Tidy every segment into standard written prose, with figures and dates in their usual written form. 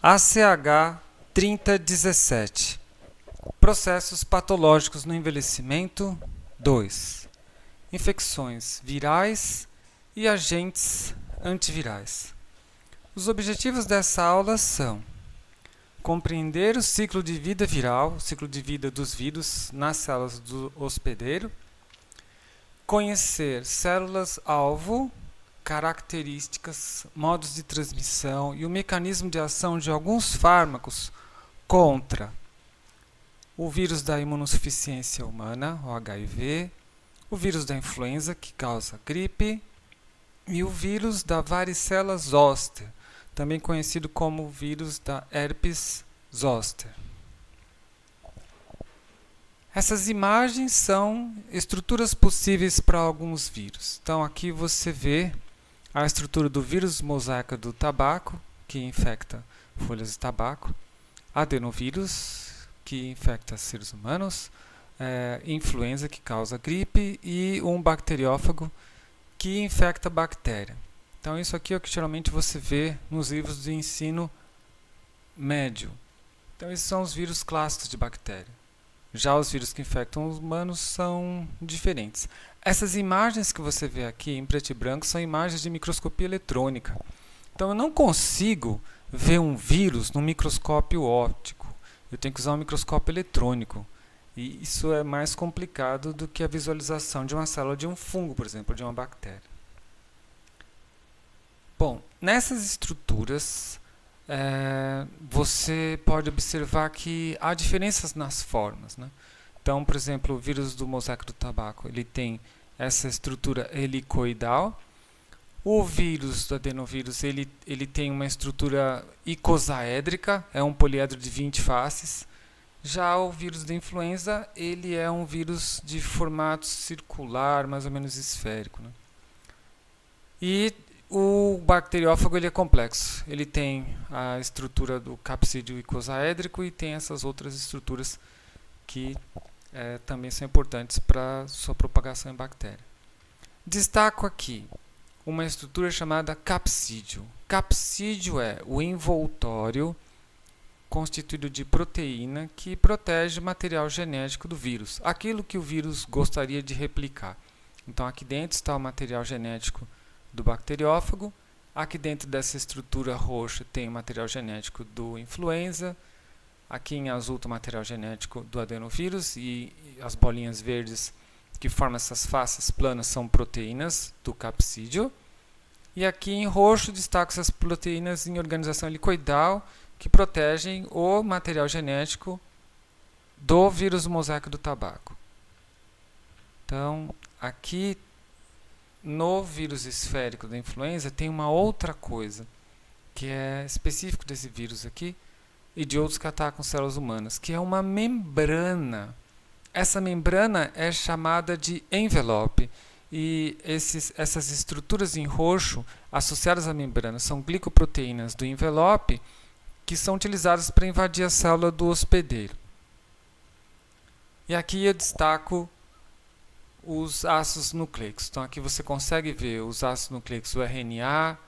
ACH 3017. Processos patológicos no envelhecimento 2. Infecções virais e agentes antivirais. Os objetivos dessa aula são compreender o ciclo de vida viral, o ciclo de vida dos vírus nas células do hospedeiro, conhecer células-alvo, características, modos de transmissão e o mecanismo de ação de alguns fármacos contra o vírus da imunossuficiência humana, o HIV, o vírus da influenza, que causa gripe, e o vírus da varicela zoster, também conhecido como vírus da herpes zoster. Essas imagens são estruturas possíveis para alguns vírus. Então aqui você vê a estrutura do vírus mosaico do tabaco, que infecta folhas de tabaco, adenovírus, que infecta seres humanos, influenza, que causa gripe, e um bacteriófago, que infecta bactéria. Então isso aqui é o que geralmente você vê nos livros de ensino médio. Então esses são os vírus clássicos de bactéria. Já os vírus que infectam os humanos são diferentes. Essas imagens que você vê aqui em preto e branco são imagens de microscopia eletrônica. Então eu não consigo ver um vírus no microscópio óptico. Eu tenho que usar um microscópio eletrônico. E isso é mais complicado do que a visualização de uma célula de um fungo, por exemplo, de uma bactéria. Bom, nessas estruturas, você pode observar que há diferenças nas formas, né? Então, por exemplo, o vírus do mosaico do tabaco, ele tem essa estrutura helicoidal. O vírus do adenovírus, ele tem uma estrutura icosaédrica, é um poliedro de 20 faces. Já o vírus da influenza, ele é um vírus de formato circular, mais ou menos esférico, né? E o bacteriófago, ele é complexo. Ele tem a estrutura do capsídeo icosaédrico e tem essas outras estruturas que também são importantes para sua propagação em bactéria. Destaco aqui uma estrutura chamada capsídeo. Capsídeo é o envoltório constituído de proteína que protege o material genético do vírus, aquilo que o vírus gostaria de replicar. Então aqui dentro está o material genético do bacteriófago, aqui dentro dessa estrutura roxa tem o material genético do influenza, aqui em azul tem o material genético do adenovírus, e as bolinhas verdes que formam essas faces planas são proteínas do capsídeo, e aqui em roxo destaco essas proteínas em organização helicoidal que protegem o material genético do vírus mosaico do tabaco. Então, aqui no vírus esférico da influenza tem uma outra coisa que é específico desse vírus aqui e de outros que atacam células humanas, que é uma membrana. Essa membrana é chamada de envelope e essas estruturas em roxo associadas à membrana são glicoproteínas do envelope que são utilizadas para invadir a célula do hospedeiro. E aqui eu destaco os ácidos nucleicos. Então aqui você consegue ver os ácidos nucleicos do RNA,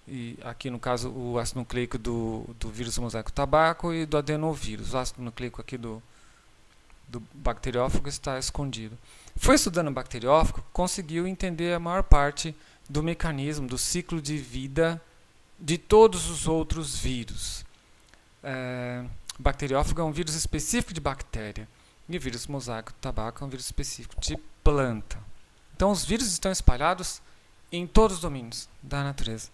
e aqui no caso o ácido nucleico do vírus do mosaico tabaco e do adenovírus. O ácido nucleico aqui do bacteriófago está escondido. Foi estudando o bacteriófago, conseguiu entender a maior parte do mecanismo, do ciclo de vida de todos os outros vírus. O bacteriófago é um vírus específico de bactéria. E o vírus mosaico do tabaco é um vírus específico de planta. Então os vírus estão espalhados em todos os domínios da natureza.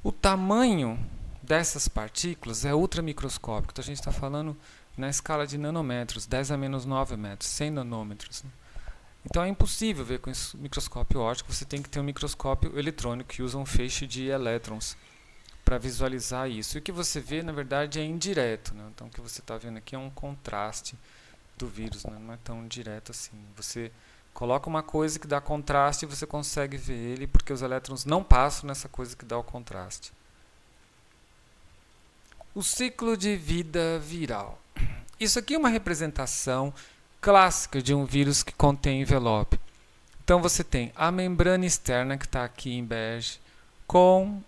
O tamanho dessas partículas é ultramicroscópico. Então a gente está falando na escala de nanômetros, 10 a menos 9 metros, 100 nanômetros, né? Então é impossível ver com esse microscópio óptico, você tem que ter um microscópio eletrônico que usa um feixe de elétrons para visualizar isso. E o que você vê, na verdade, é indireto, né? Então o que você está vendo aqui é um contraste do vírus, né? Não é tão direto assim. Você coloca uma coisa que dá contraste e você consegue ver ele, porque os elétrons não passam nessa coisa que dá o contraste. O ciclo de vida viral. Isso aqui é uma representação clássica de um vírus que contém envelope. Então você tem a membrana externa, que está aqui em bege, com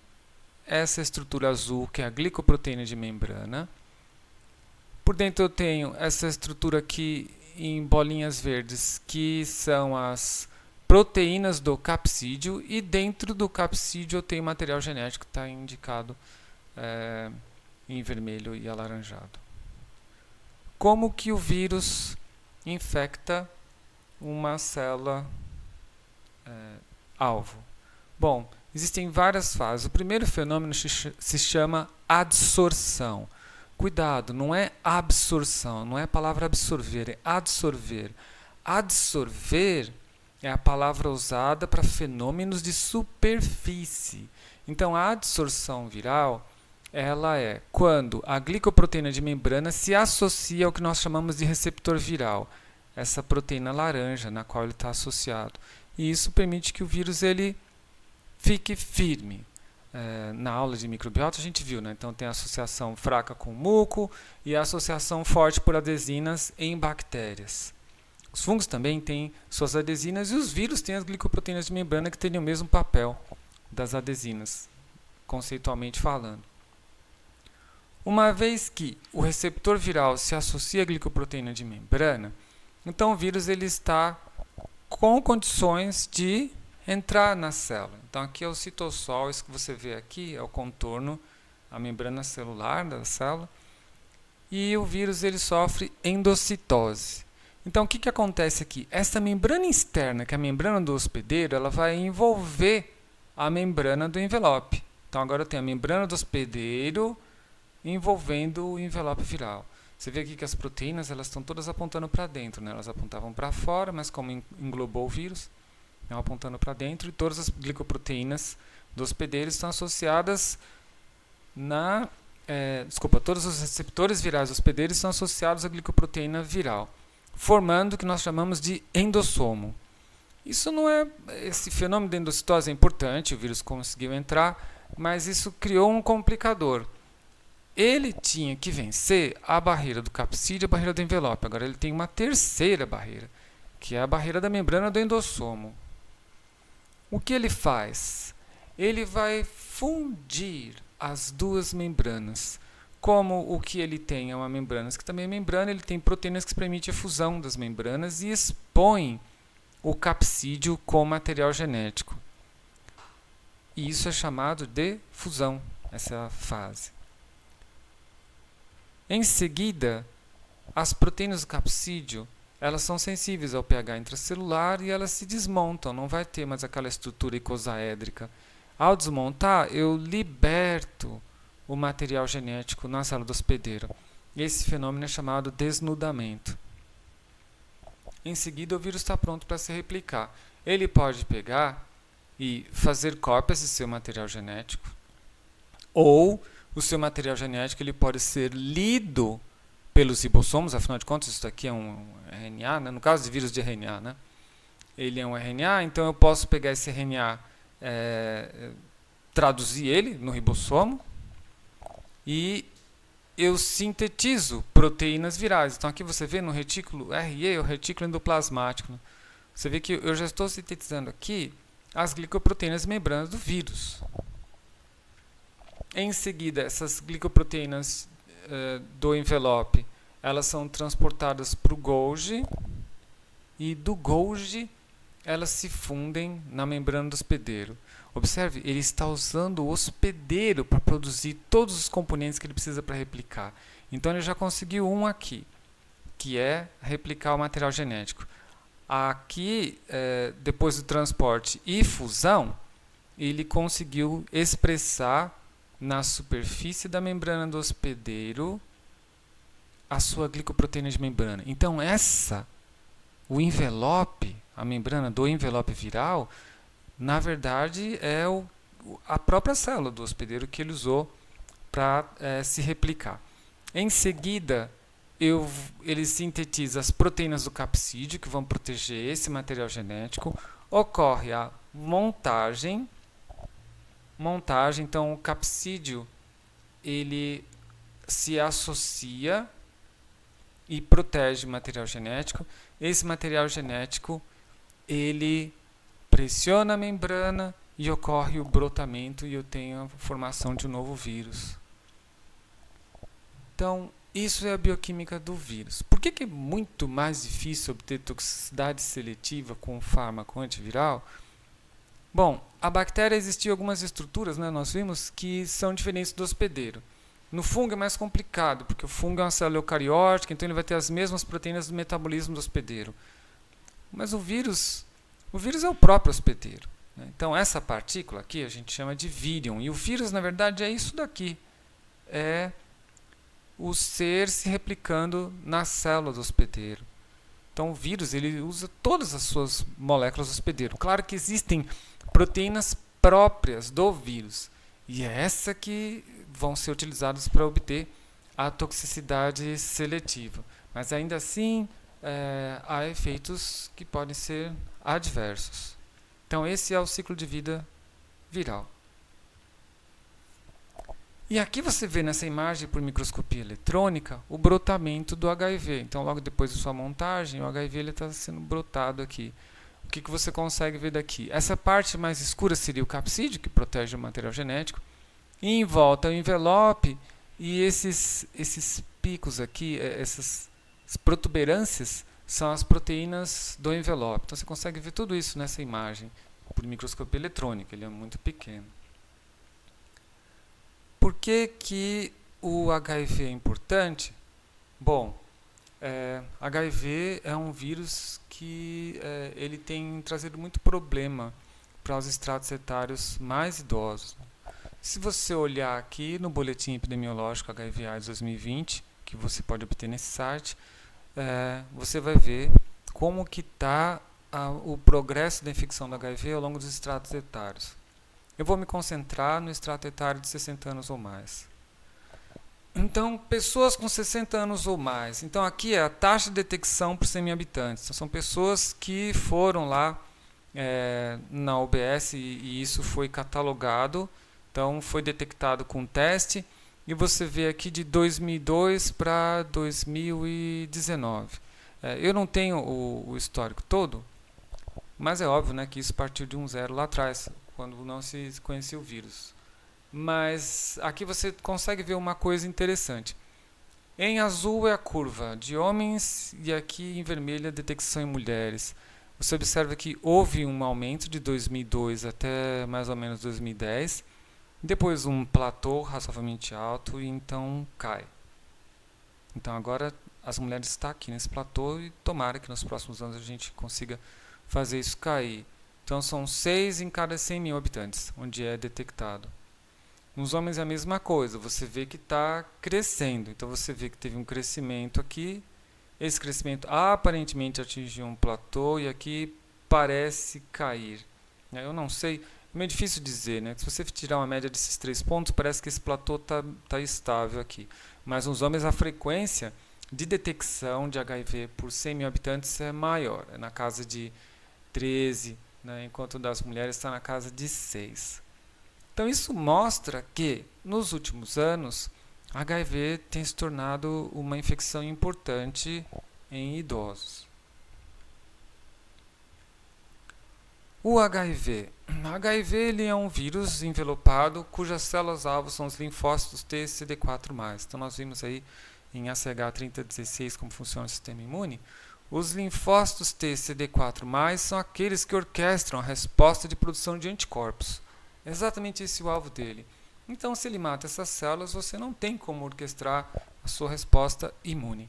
essa estrutura azul, que é a glicoproteína de membrana. Por dentro eu tenho essa estrutura aqui em bolinhas verdes, que são as proteínas do capsídeo, e dentro do capsídeo eu tenho material genético que está indicado em vermelho e alaranjado. Como que o vírus infecta uma célula alvo? Bom, existem várias fases. O primeiro fenômeno se chama adsorção. Cuidado, não é absorção, não é a palavra absorver, é adsorver. Adsorver é a palavra usada para fenômenos de superfície. Então, a adsorção viral, ela é quando a glicoproteína de membrana se associa ao que nós chamamos de receptor viral, essa proteína laranja na qual ele está associado. E isso permite que o vírus ele fique firme. Na aula de microbiota a gente viu, né? Então tem a associação fraca com muco e a associação forte por adesinas em bactérias. Os fungos também têm suas adesinas e os vírus têm as glicoproteínas de membrana que têm o mesmo papel das adesinas, conceitualmente falando. Uma vez que o receptor viral se associa à glicoproteína de membrana, então o vírus ele está com condições de entrar na célula. Então aqui é o citossol, isso que você vê aqui é o contorno, a membrana celular da célula, e o vírus ele sofre endocitose. Então o que acontece aqui? Essa membrana externa, que é a membrana do hospedeiro, ela vai envolver a membrana do envelope. Então agora eu tenho a membrana do hospedeiro envolvendo o envelope viral. Você vê aqui que as proteínas elas estão todas apontando para dentro, né? Elas apontavam para fora, mas como englobou o vírus, estão apontando para dentro, e todas as glicoproteínas do hospedeiro estão associadas todos os receptores virais do hospedeiro estão associados à glicoproteína viral, formando o que nós chamamos de endossomo. Esse fenômeno de endocitose é importante, o vírus conseguiu entrar, mas isso criou um complicador. Ele tinha que vencer a barreira do capsídeo e a barreira do envelope. Agora ele tem uma terceira barreira, que é a barreira da membrana do endossomo. O que ele faz? Ele vai fundir as duas membranas. Como o que ele tem é uma membrana que também é membrana, ele tem proteínas que permitem a fusão das membranas e expõe o capsídeo com material genético. E isso é chamado de fusão, essa é a fase. Em seguida, as proteínas do capsídeo elas são sensíveis ao pH intracelular e elas se desmontam, não vai ter mais aquela estrutura icosaédrica. Ao desmontar, eu liberto o material genético na célula do hospedeiro. Esse fenômeno é chamado desnudamento. Em seguida, o vírus está pronto para se replicar. Ele pode pegar e fazer cópias de seu material genético, ou o seu material genético ele pode ser lido pelos ribossomos, afinal de contas isso aqui é um RNA, né? No caso de vírus de RNA, né? Ele é um RNA, então eu posso pegar esse RNA, traduzir ele no ribossomo e eu sintetizo proteínas virais. Então aqui você vê no retículo RE, o retículo endoplasmático, né? Você vê que eu já estou sintetizando aqui as glicoproteínas membranas do vírus. Em seguida, essas glicoproteínas do envelope, elas são transportadas para o Golgi e do Golgi elas se fundem na membrana do hospedeiro. Observe, ele está usando o hospedeiro para produzir todos os componentes que ele precisa para replicar. Então ele já conseguiu um aqui, que é replicar o material genético. Aqui, depois do transporte e fusão, ele conseguiu expressar na superfície da membrana do hospedeiro a sua glicoproteína de membrana. Então o envelope, a membrana do envelope viral, na verdade é a própria célula do hospedeiro que ele usou para se replicar. Em seguida, ele sintetiza as proteínas do capsídeo que vão proteger esse material genético. Ocorre a montagem, então o capsídeo ele se associa e protege o material genético. Esse material genético ele pressiona a membrana e ocorre o brotamento e eu tenho a formação de um novo vírus. Então, isso é a bioquímica do vírus. Por que é muito mais difícil obter toxicidade seletiva com um fármaco antiviral? Bom, a bactéria existiam algumas estruturas, né, nós vimos, que são diferentes do hospedeiro. No fungo é mais complicado, porque o fungo é uma célula eucariótica, então ele vai ter as mesmas proteínas do metabolismo do hospedeiro. Mas o vírus é o próprio hospedeiro, né? Então essa partícula aqui a gente chama de vírion. E o vírus, na verdade, é isso daqui. É o ser se replicando na célula do hospedeiro. Então o vírus ele usa todas as suas moléculas do hospedeiro. Claro que existem proteínas próprias do vírus. E é essa que vão ser utilizadas para obter a toxicidade seletiva. Mas ainda assim, há efeitos que podem ser adversos. Então esse é o ciclo de vida viral. E aqui você vê nessa imagem por microscopia eletrônica o brotamento do HIV. Então logo depois de sua montagem, o HIV está sendo brotado aqui. O que você consegue ver daqui? Essa parte mais escura seria o capsídeo, que protege o material genético. E em volta o envelope e esses picos aqui, essas protuberâncias, são as proteínas do envelope. Então você consegue ver tudo isso nessa imagem por microscopia eletrônica, ele é muito pequeno. Por que o HIV é importante? Bom, HIV é um vírus que ele tem trazido muito problema para os estratos etários mais idosos. Se você olhar aqui no boletim epidemiológico HIV/AIDS 2020, que você pode obter nesse site, você vai ver como que está o progresso da infecção do HIV ao longo dos estratos etários. Eu vou me concentrar no estrato etário de 60 anos ou mais. Então, pessoas com 60 anos ou mais. Então, aqui é a taxa de detecção por 100 mil habitantes. Então, são pessoas que foram lá na OBS e isso foi catalogado. Então, foi detectado com teste. E você vê aqui de 2002 para 2019. Eu não tenho o histórico todo, mas é óbvio, né, que isso partiu de um zero lá atrás, quando não se conhecia o vírus. Mas aqui você consegue ver uma coisa interessante. Em azul é a curva de homens e aqui em vermelho a detecção em mulheres. Você observa que houve um aumento de 2002 até mais ou menos 2010. Depois um platô razoavelmente alto e então cai. Então agora as mulheres estão aqui nesse platô e tomara que nos próximos anos a gente consiga fazer isso cair. Então são 6 em cada 100 mil habitantes, onde é detectado. Nos homens é a mesma coisa, você vê que está crescendo. Então você vê que teve um crescimento aqui. Esse crescimento aparentemente atingiu um platô e aqui parece cair. Eu não sei, é meio difícil dizer, né? Se você tirar uma média desses 3 pontos, parece que esse platô está estável aqui. Mas nos homens a frequência de detecção de HIV por 100 mil habitantes é maior, é na casa de 13, né, enquanto das mulheres está na casa de 6. Então isso mostra que, nos últimos anos, HIV tem se tornado uma infecção importante em idosos. O HIV. HIV ele é um vírus envelopado cujas células-alvo são os linfócitos T e CD4+. Então nós vimos aí em ACH 3016 como funciona o sistema imune. Os linfócitos T e CD4+, são aqueles que orquestram a resposta de produção de anticorpos. É exatamente esse o alvo dele. Então, se ele mata essas células, você não tem como orquestrar a sua resposta imune.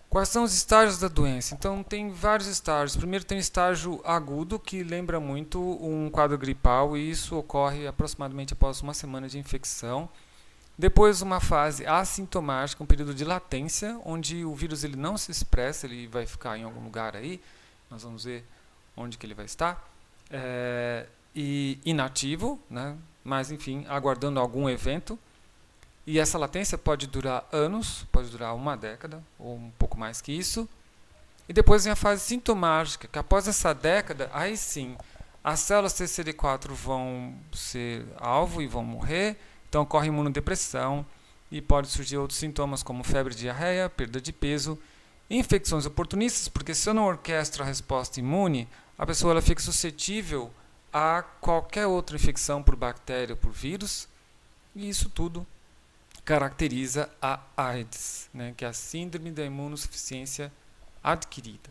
Quais são os estágios da doença? Então, tem vários estágios. Primeiro tem o estágio agudo, que lembra muito um quadro gripal, e isso ocorre aproximadamente após uma semana de infecção. Depois uma fase assintomática, um período de latência, onde o vírus ele não se expressa, ele vai ficar em algum lugar aí, nós vamos ver onde que ele vai estar, e inativo, né? Mas enfim, aguardando algum evento. E essa latência pode durar anos, pode durar uma década, ou um pouco mais que isso. E depois vem a fase sintomática, que após essa década, aí sim, as células TCD4 vão ser alvo e vão morrer. Então ocorre imunodepressão e pode surgir outros sintomas como febre, diarreia, perda de peso, infecções oportunistas, porque se eu não orquestro a resposta imune, a pessoa ela fica suscetível a qualquer outra infecção por bactéria ou por vírus, e isso tudo caracteriza a AIDS, né, que é a Síndrome da Imunossuficiência Adquirida.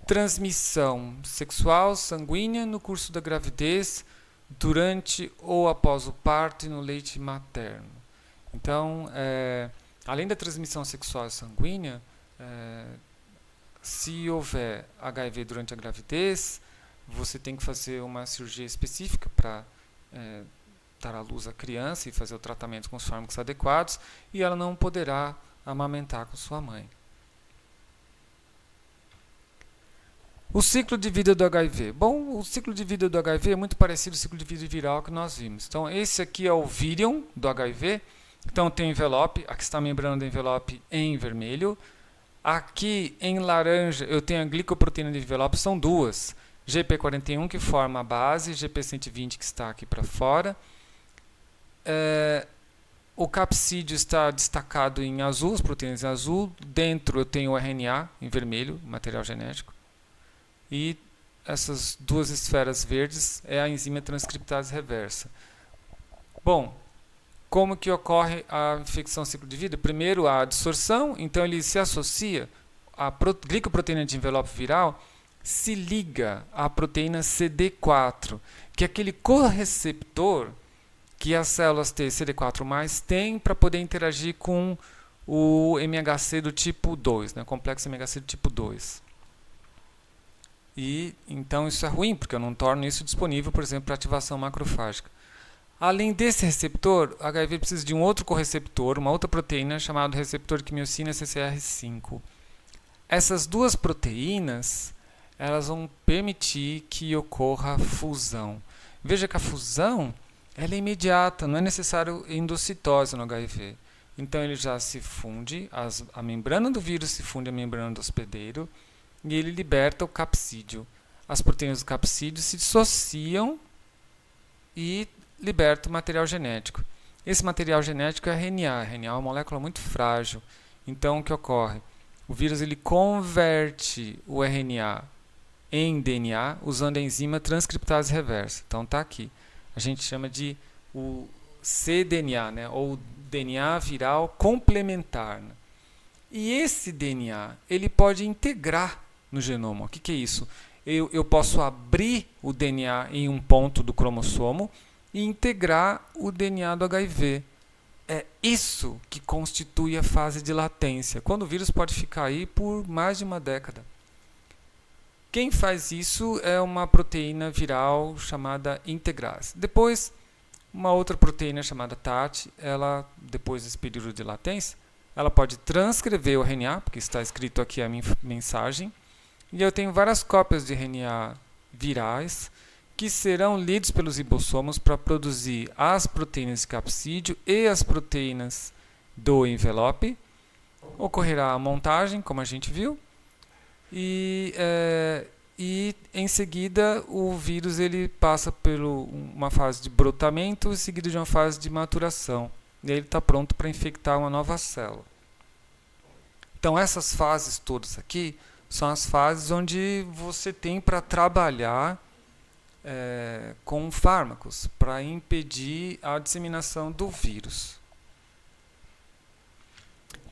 Transmissão sexual sanguínea no curso da gravidez, durante ou após o parto e no leite materno. Então, além da transmissão sexual sanguínea, se houver HIV durante a gravidez, você tem que fazer uma cirurgia específica para dar à luz a criança e fazer o tratamento com os fármacos adequados, e ela não poderá amamentar com sua mãe. O ciclo de vida do HIV. Bom, o ciclo de vida do HIV é muito parecido ao ciclo de vida viral que nós vimos. Então, esse aqui é o vírion do HIV. Então, tem o envelope. Aqui está a membrana do envelope em vermelho. Aqui, em laranja, eu tenho a glicoproteína de envelope. São duas. GP41, que forma a base, GP120, que está aqui para fora. O capsídeo está destacado em azul, as proteínas em azul. Dentro, eu tenho o RNA em vermelho, material genético. E essas duas esferas verdes é a enzima transcriptase reversa. Bom, como que ocorre a infecção ciclo de vida? Primeiro, a adsorção, então ele se associa, a glicoproteína de envelope viral se liga à proteína CD4, que é aquele correceptor que as células T CD4+, têm para poder interagir com o MHC do tipo 2, né, complexo MHC do tipo 2. E então isso é ruim, porque eu não torno isso disponível, por exemplo, para ativação macrofágica. Além desse receptor, o HIV precisa de um outro correceptor, uma outra proteína chamada receptor de quimiocina CCR5. Essas duas proteínas, elas vão permitir que ocorra fusão. Veja que a fusão ela é imediata, não é necessário endocitose no HIV. Então ele já se funde, a membrana do vírus se funde à membrana do hospedeiro, e ele liberta o capsídeo. As proteínas do capsídeo se dissociam e libertam o material genético. Esse material genético é RNA. RNA é uma molécula muito frágil. Então, o que ocorre? O vírus ele converte o RNA em DNA usando a enzima transcriptase reversa. Então, está aqui. A gente chama de o cDNA, né? Ou DNA viral complementar. Né? E esse DNA ele pode integrar no genoma. O que é isso? Eu posso abrir o DNA em um ponto do cromossomo e integrar o DNA do HIV. É isso que constitui a fase de latência, quando o vírus pode ficar aí por mais de uma década. Quem faz isso é uma proteína viral chamada integrase. Depois, uma outra proteína chamada TAT, ela, depois desse período de latência, ela pode transcrever o RNA, porque está escrito aqui a minha mensagem, e eu tenho várias cópias de RNA virais que serão lidos pelos ribossomos para produzir as proteínas de capsídeo e as proteínas do envelope. Ocorrerá a montagem, como a gente viu, e em seguida o vírus ele passa por uma fase de brotamento, seguida de uma fase de maturação. E aí ele está pronto para infectar uma nova célula. Então essas fases todas aqui são as fases onde você tem para trabalhar com fármacos para impedir a disseminação do vírus.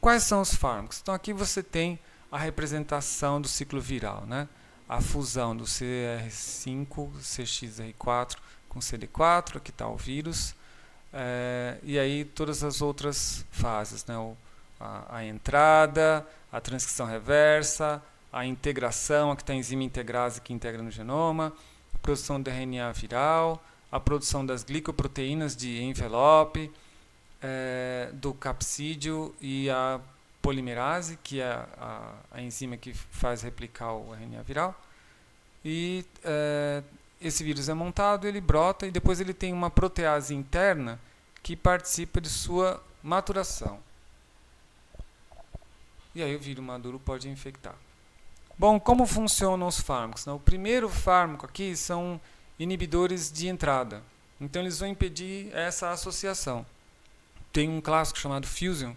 Quais são os fármacos? Então aqui você tem a representação do ciclo viral, né? A fusão do CR5, CXR4 com CD4, aqui está o vírus, e aí todas as outras fases, né? A entrada, a transcrição reversa, a integração, aqui está a enzima integrase que integra no genoma, a produção do RNA viral, a produção das glicoproteínas de envelope, do capsídeo e a polimerase, que é a enzima que faz replicar o RNA viral. E esse vírus é montado, ele brota e depois ele tem uma protease interna que participa de sua maturação. E aí o vírus maduro pode infectar. Bom, como funcionam os fármacos? O primeiro fármaco aqui são inibidores de entrada. Então eles vão impedir essa associação. Tem um clássico chamado Fusion,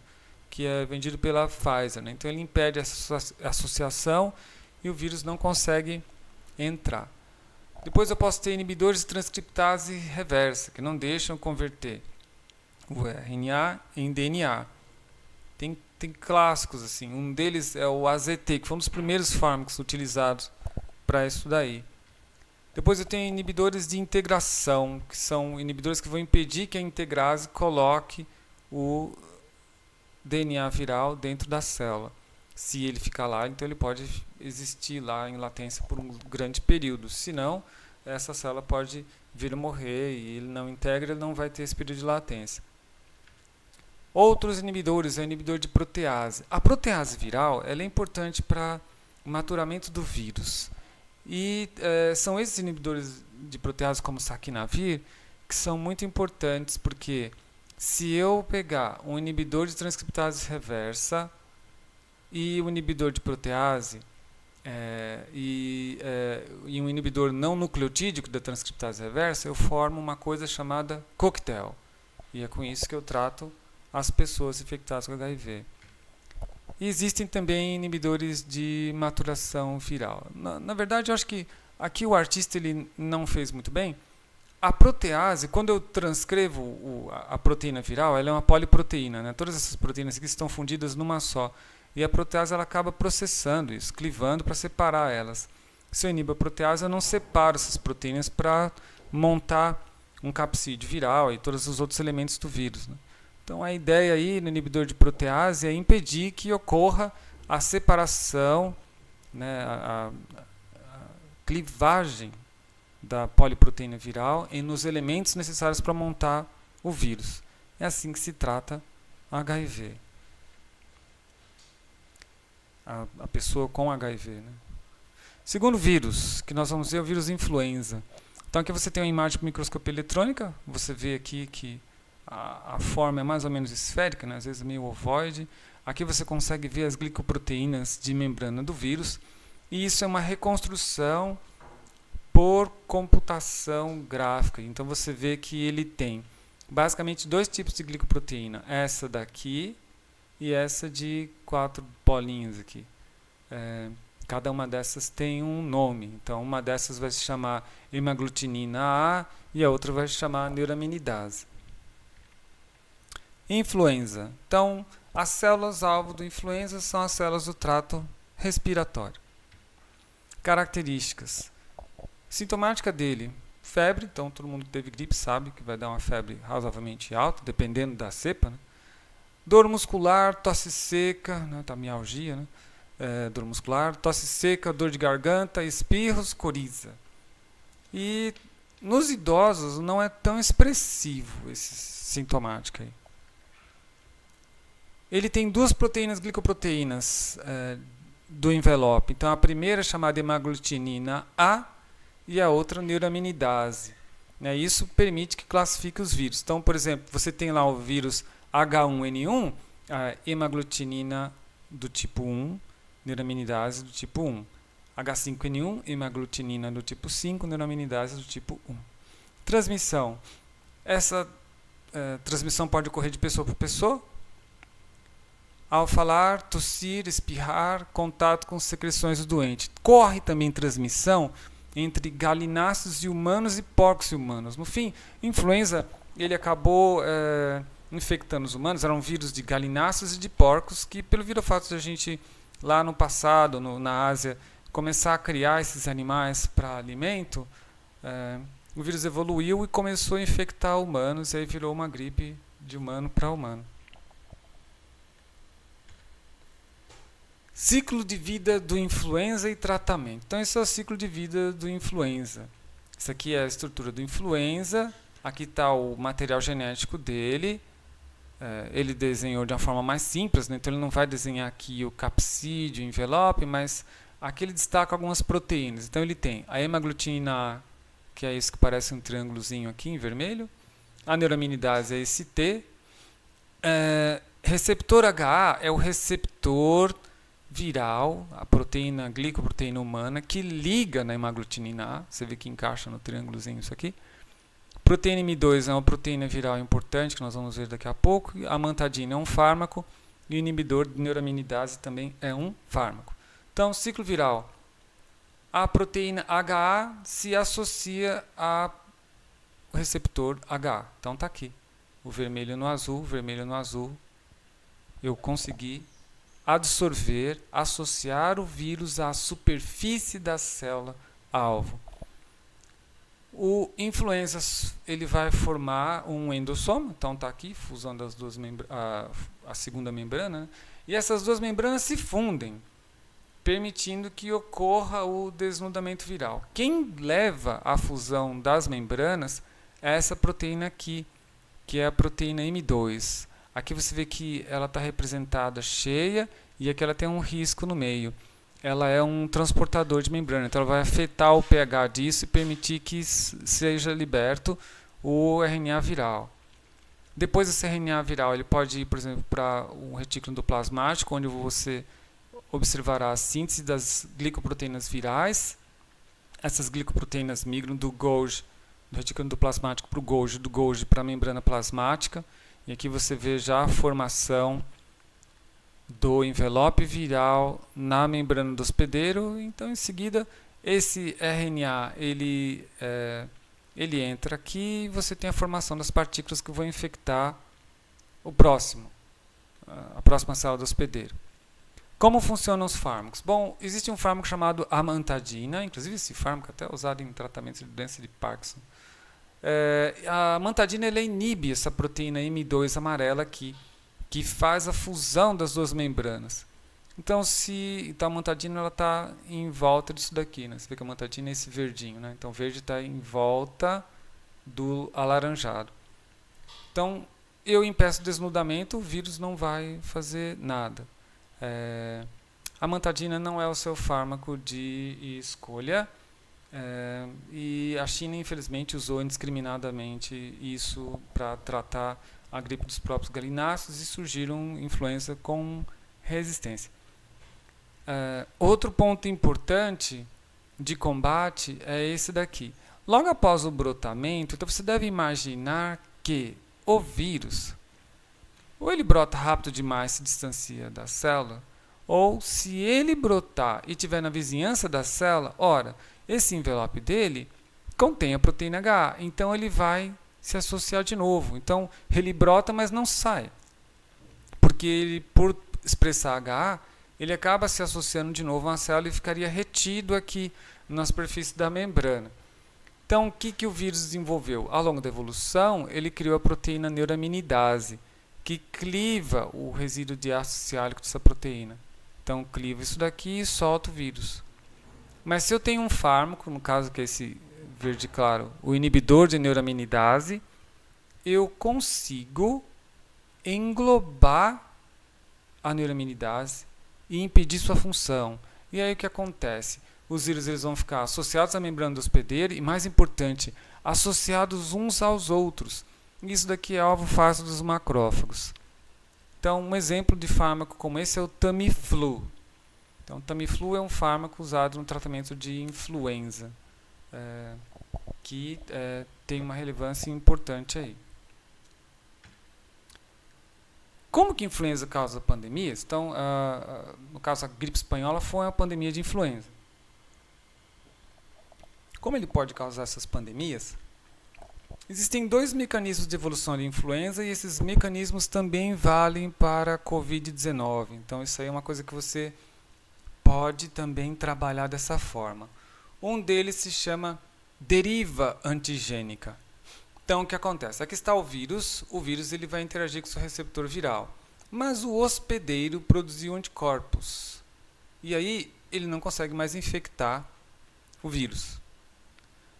que é vendido pela Pfizer. Né? Então ele impede essa associação e o vírus não consegue entrar. Depois eu posso ter inibidores de transcriptase reversa, que não deixam converter o RNA em DNA. Tem clássicos assim. Um deles é o AZT, que foi um dos primeiros fármacos utilizados para isso daí. Depois eu tenho inibidores de integração, que são inibidores que vão impedir que a integrase coloque o DNA viral dentro da célula. Se ele ficar lá, então ele pode existir lá em latência por um grande período. Se não, essa célula pode vir a morrer e ele não integra, ele não vai ter esse período de latência. Outros inibidores, o inibidor de protease. A protease viral ela é importante para o maturamento do vírus. E são esses inibidores de protease, como o saquinavir, que são muito importantes, porque se eu pegar um inibidor de transcriptase reversa e um inibidor de protease e um inibidor não nucleotídico da transcriptase reversa, eu formo uma coisa chamada coquetel. E é com isso que eu trato as pessoas infectadas com HIV. E existem também inibidores de maturação viral. Na verdade, eu acho que aqui o artista ele não fez muito bem. A protease, quando eu transcrevo a proteína viral, ela é uma poliproteína, né? Todas essas proteínas aqui estão fundidas numa só. E a protease ela acaba processando isso, clivando para separar elas. Se eu inibo a protease, eu não separo essas proteínas para montar um capsídeo viral e todos os outros elementos do vírus, né? Então a ideia aí no inibidor de protease é impedir que ocorra a separação, né, a clivagem da poliproteína viral nos elementos necessários para montar o vírus. É assim que se trata HIV. A pessoa com HIV. Né? Segundo vírus, que nós vamos ver, é o vírus influenza. Então aqui você tem uma imagem com microscopia eletrônica, você vê aqui que a forma é mais ou menos esférica, né? Às vezes meio ovoide. Aqui você consegue ver as glicoproteínas de membrana do vírus. E isso é uma reconstrução por computação gráfica. Então você vê que ele tem basicamente dois tipos de glicoproteína. Essa daqui e essa de 4 bolinhas aqui. Cada uma dessas tem um nome. Então uma dessas vai se chamar hemaglutinina A e a outra vai se chamar neuraminidase. Influenza. Então, as células-alvo do influenza são as células do trato respiratório. Características. Sintomática dele, febre. Então, todo mundo que teve gripe sabe que vai dar uma febre razoavelmente alta, dependendo da cepa. Né? Dor muscular, tosse seca, né? Tá, mialgia, né? Dor muscular, tosse seca, dor de garganta, espirros, coriza. E nos idosos não é tão expressivo esse sintomático aí. Ele tem duas proteínas glicoproteínas do envelope. Então, a primeira é chamada hemaglutinina A e a outra neuraminidase. Né? Isso permite que classifique os vírus. Então, por exemplo, você tem lá o vírus H1N1, a hemaglutinina do tipo 1, neuraminidase do tipo 1. H5N1, hemaglutinina do tipo 5, neuraminidase do tipo 1. Transmissão. Essa transmissão pode ocorrer de pessoa para pessoa. Ao falar, tossir, espirrar, contato com secreções do doente. Corre também transmissão entre galináceos e humanos e porcos e humanos. No fim, influenza ele acabou infectando os humanos. Eram vírus de galináceos e de porcos que, pelo fato de a gente, lá no passado, na Ásia, começar a criar esses animais para alimento, o vírus evoluiu e começou a infectar humanos, e aí virou uma gripe de humano para humano. Ciclo de vida do influenza e tratamento. Então, esse é o ciclo de vida do influenza. Isso aqui é a estrutura do influenza. Aqui está o material genético dele. Ele desenhou de uma forma mais simples, né? Então ele não vai desenhar aqui o capsídeo, o envelope, mas aqui ele destaca algumas proteínas. Então ele tem a hemaglutinina A, que é isso que parece um triângulozinho aqui em vermelho. A neuraminidase é esse T. Receptor HA é o receptor viral, a proteína, glicoproteína humana, que liga na hemaglutinina A. Você vê que encaixa no triângulozinho isso aqui. Proteína M2 é uma proteína viral importante, que nós vamos ver daqui a pouco. A amantadina é um fármaco. E o inibidor de neuraminidase também é um fármaco. Então, ciclo viral. a proteína HA se associa ao receptor HA. Então está aqui, o vermelho no azul, eu consegui absorver, associar o vírus à superfície da célula alvo. O influenza ele vai formar um endossoma, então está aqui, fusão das duas a segunda membrana, né? E essas duas membranas se fundem, permitindo que ocorra o desnudamento viral. Quem leva à fusão das membranas é essa proteína aqui, que é a proteína M2. Aqui você vê que ela está representada cheia e aqui ela tem um risco no meio. Ela é um transportador de membrana, então ela vai afetar o pH disso e permitir que seja liberto o RNA viral. Depois desse RNA viral, ele pode ir, por exemplo, para um retículo endoplasmático, onde você observará a síntese das glicoproteínas virais. Essas glicoproteínas migram do Golgi, do retículo endoplasmático para o Golgi, do Golgi para a membrana plasmática. E aqui você vê já a formação do envelope viral na membrana do hospedeiro. Então, em seguida, esse RNA ele entra aqui e você tem a formação das partículas que vão infectar a próxima célula do hospedeiro. Como funcionam os fármacos? Bom, existe um fármaco chamado amantadina, inclusive esse fármaco até é usado em tratamento de doença de Parkinson. A amantadina ele inibe essa proteína M2 amarela aqui, que faz a fusão das duas membranas. Então, a amantadina está em volta disso daqui, né? Você vê que a amantadina é esse verdinho, né? Então, o verde está em volta do alaranjado. Então, eu impeço o desnudamento, o vírus não vai fazer nada. A amantadina não é o seu fármaco de escolha, e a China, infelizmente, usou indiscriminadamente isso para tratar a gripe dos próprios galináceos e surgiram influenza com resistência. Outro ponto importante de combate é esse daqui. Logo após o brotamento, então você deve imaginar que o vírus, ou ele brota rápido demais e se distancia da célula, ou se ele brotar e estiver na vizinhança da célula, ora, esse envelope dele contém a proteína HA, então ele vai se associar de novo. Então, ele brota, mas não sai. Porque ele, por expressar HA, ele acaba se associando de novo a uma célula e ficaria retido aqui na superfície da membrana. Então, o que o vírus desenvolveu? Ao longo da evolução, ele criou a proteína neuraminidase, que cliva o resíduo de ácido siálico dessa proteína. Então, cliva isso daqui e solta o vírus. Mas se eu tenho um fármaco, no caso que é esse verde claro, o inibidor de neuraminidase, eu consigo englobar a neuraminidase e impedir sua função. E aí o que acontece? Os vírus eles vão ficar associados à membrana do hospedeiro e, mais importante, associados uns aos outros. Isso daqui é alvo fácil dos macrófagos. Então, um exemplo de fármaco como esse é o Tamiflu. Então, o Tamiflu é um fármaco usado no tratamento de influenza, que tem uma relevância importante aí. Como que a influenza causa pandemias? Então, no caso, a gripe espanhola foi uma pandemia de influenza. Como ele pode causar essas pandemias? Existem dois mecanismos de evolução da influenza e esses mecanismos também valem para a Covid-19. Então, isso aí é uma coisa que você pode também trabalhar dessa forma. Um deles se chama deriva antigênica. Então, o que acontece? Aqui está o vírus ele vai interagir com o seu receptor viral, mas o hospedeiro produziu anticorpos, e aí ele não consegue mais infectar o vírus.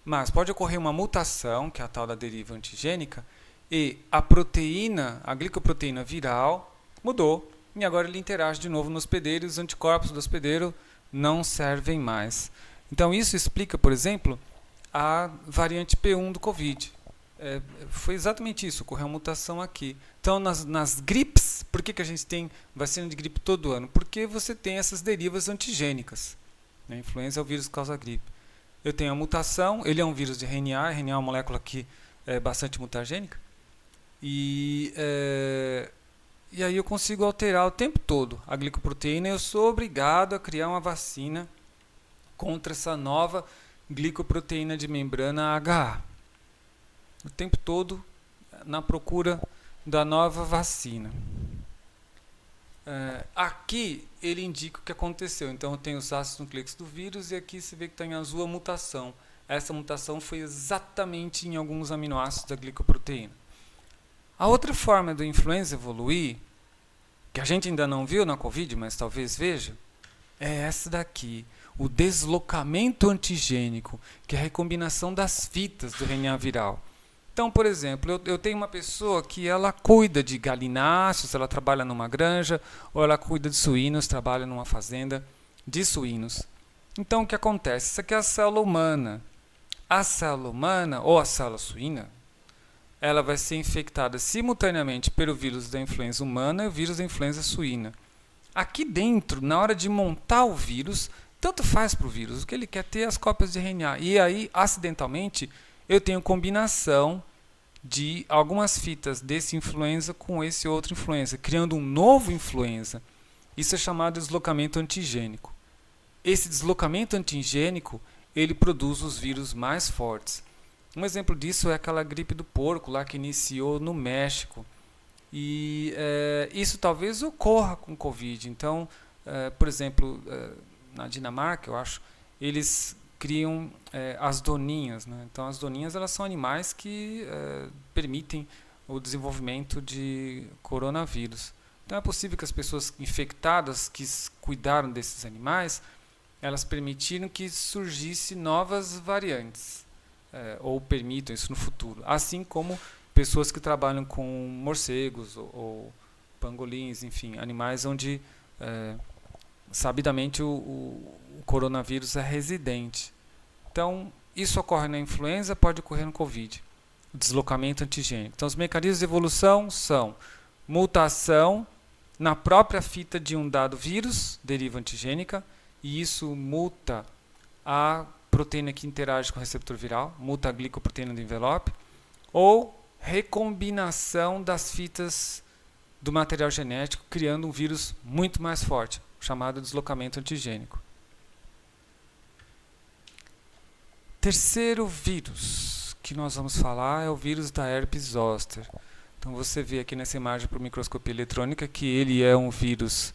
Mas pode ocorrer uma mutação, que é a tal da deriva antigênica, e a proteína, a glicoproteína viral, mudou, e agora ele interage de novo no hospedeiro e os anticorpos do hospedeiro não servem mais. Então isso explica, por exemplo, a variante P1 do Covid. Foi exatamente isso, ocorreu uma mutação aqui. Então nas gripes, por que a gente tem vacina de gripe todo ano? Porque você tem essas derivas antigênicas. A influenza é o vírus que causa gripe. Eu tenho a mutação, ele é um vírus de RNA, RNA é uma molécula que é bastante mutagênica, e aí eu consigo alterar o tempo todo a glicoproteína e eu sou obrigado a criar uma vacina contra essa nova glicoproteína de membrana HA. O tempo todo na procura da nova vacina. Aqui ele indica o que aconteceu. Então tem os ácidos nucleicos do vírus e aqui você vê que está em azul a mutação. Essa mutação foi exatamente em alguns aminoácidos da glicoproteína. A outra forma do influenza evoluir, que a gente ainda não viu na Covid, mas talvez veja, é essa daqui, o deslocamento antigênico, que é a recombinação das fitas do RNA viral. Então, por exemplo, eu tenho uma pessoa que ela cuida de galináceos, ela trabalha numa granja, ou ela cuida de suínos, trabalha numa fazenda de suínos. Então, o que acontece? Isso aqui é a célula humana. A célula humana, ou a célula suína, ela vai ser infectada simultaneamente pelo vírus da influenza humana e o vírus da influenza suína. Aqui dentro, na hora de montar o vírus, tanto faz para o vírus, o que ele quer ter é as cópias de RNA. E aí, acidentalmente, eu tenho combinação de algumas fitas desse influenza com esse outro influenza, criando um novo influenza. Isso é chamado de deslocamento antigênico. Esse deslocamento antigênico, ele produz os vírus mais fortes. Um exemplo disso é aquela gripe do porco lá que iniciou no México. E isso talvez ocorra com Covid. Então, por exemplo, na Dinamarca, eu acho, eles criam as doninhas, né? Então, as doninhas elas são animais que permitem o desenvolvimento de coronavírus. Então, é possível que as pessoas infectadas que cuidaram desses animais, elas permitiram que surgissem novas variantes, ou permitam isso no futuro. Assim como pessoas que trabalham com morcegos ou pangolins, enfim, animais onde sabidamente o coronavírus é residente. Então, isso ocorre na influenza, pode ocorrer no Covid, o deslocamento antigênico. Então, os mecanismos de evolução são mutação na própria fita de um dado vírus, deriva antigênica, e isso muta a proteína que interage com o receptor viral, muta a glicoproteína do envelope, ou recombinação das fitas do material genético, criando um vírus muito mais forte, chamado deslocamento antigênico. Terceiro vírus que nós vamos falar é o vírus da herpes zoster. Então você vê aqui nessa imagem por microscopia eletrônica que ele é um vírus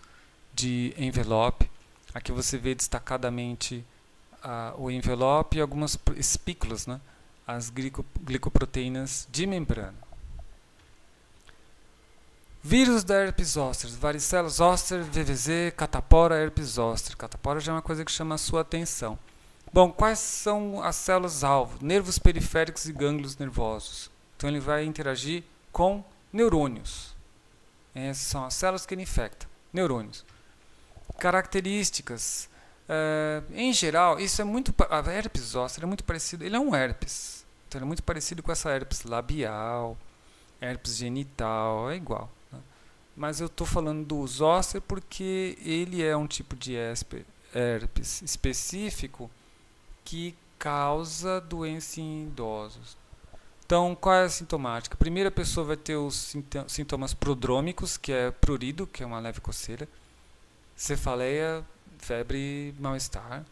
de envelope. Aqui você vê destacadamente o envelope e algumas espículas, né? As glicoproteínas de membrana. Vírus da herpes zoster, varicela zoster, VVZ, catapora, herpes zoster. Catapora já é uma coisa que chama a sua atenção. Bom, quais são as células-alvo? Nervos periféricos e gânglios nervosos. Então ele vai interagir com neurônios. Essas são as células que ele infecta, neurônios. Características. Em geral, isso é muito. A herpes zoster é muito parecido. Ele é um herpes. Então ele é muito parecido com essa herpes labial, herpes genital, é igual. Né? Mas eu estou falando do zoster porque ele é um tipo de herpes específico que causa doença em idosos. Então, qual é a sintomática? A primeira pessoa vai ter os sintomas prodrômicos, que é prurido, que é uma leve coceira, cefaleia, febre, mal-estar.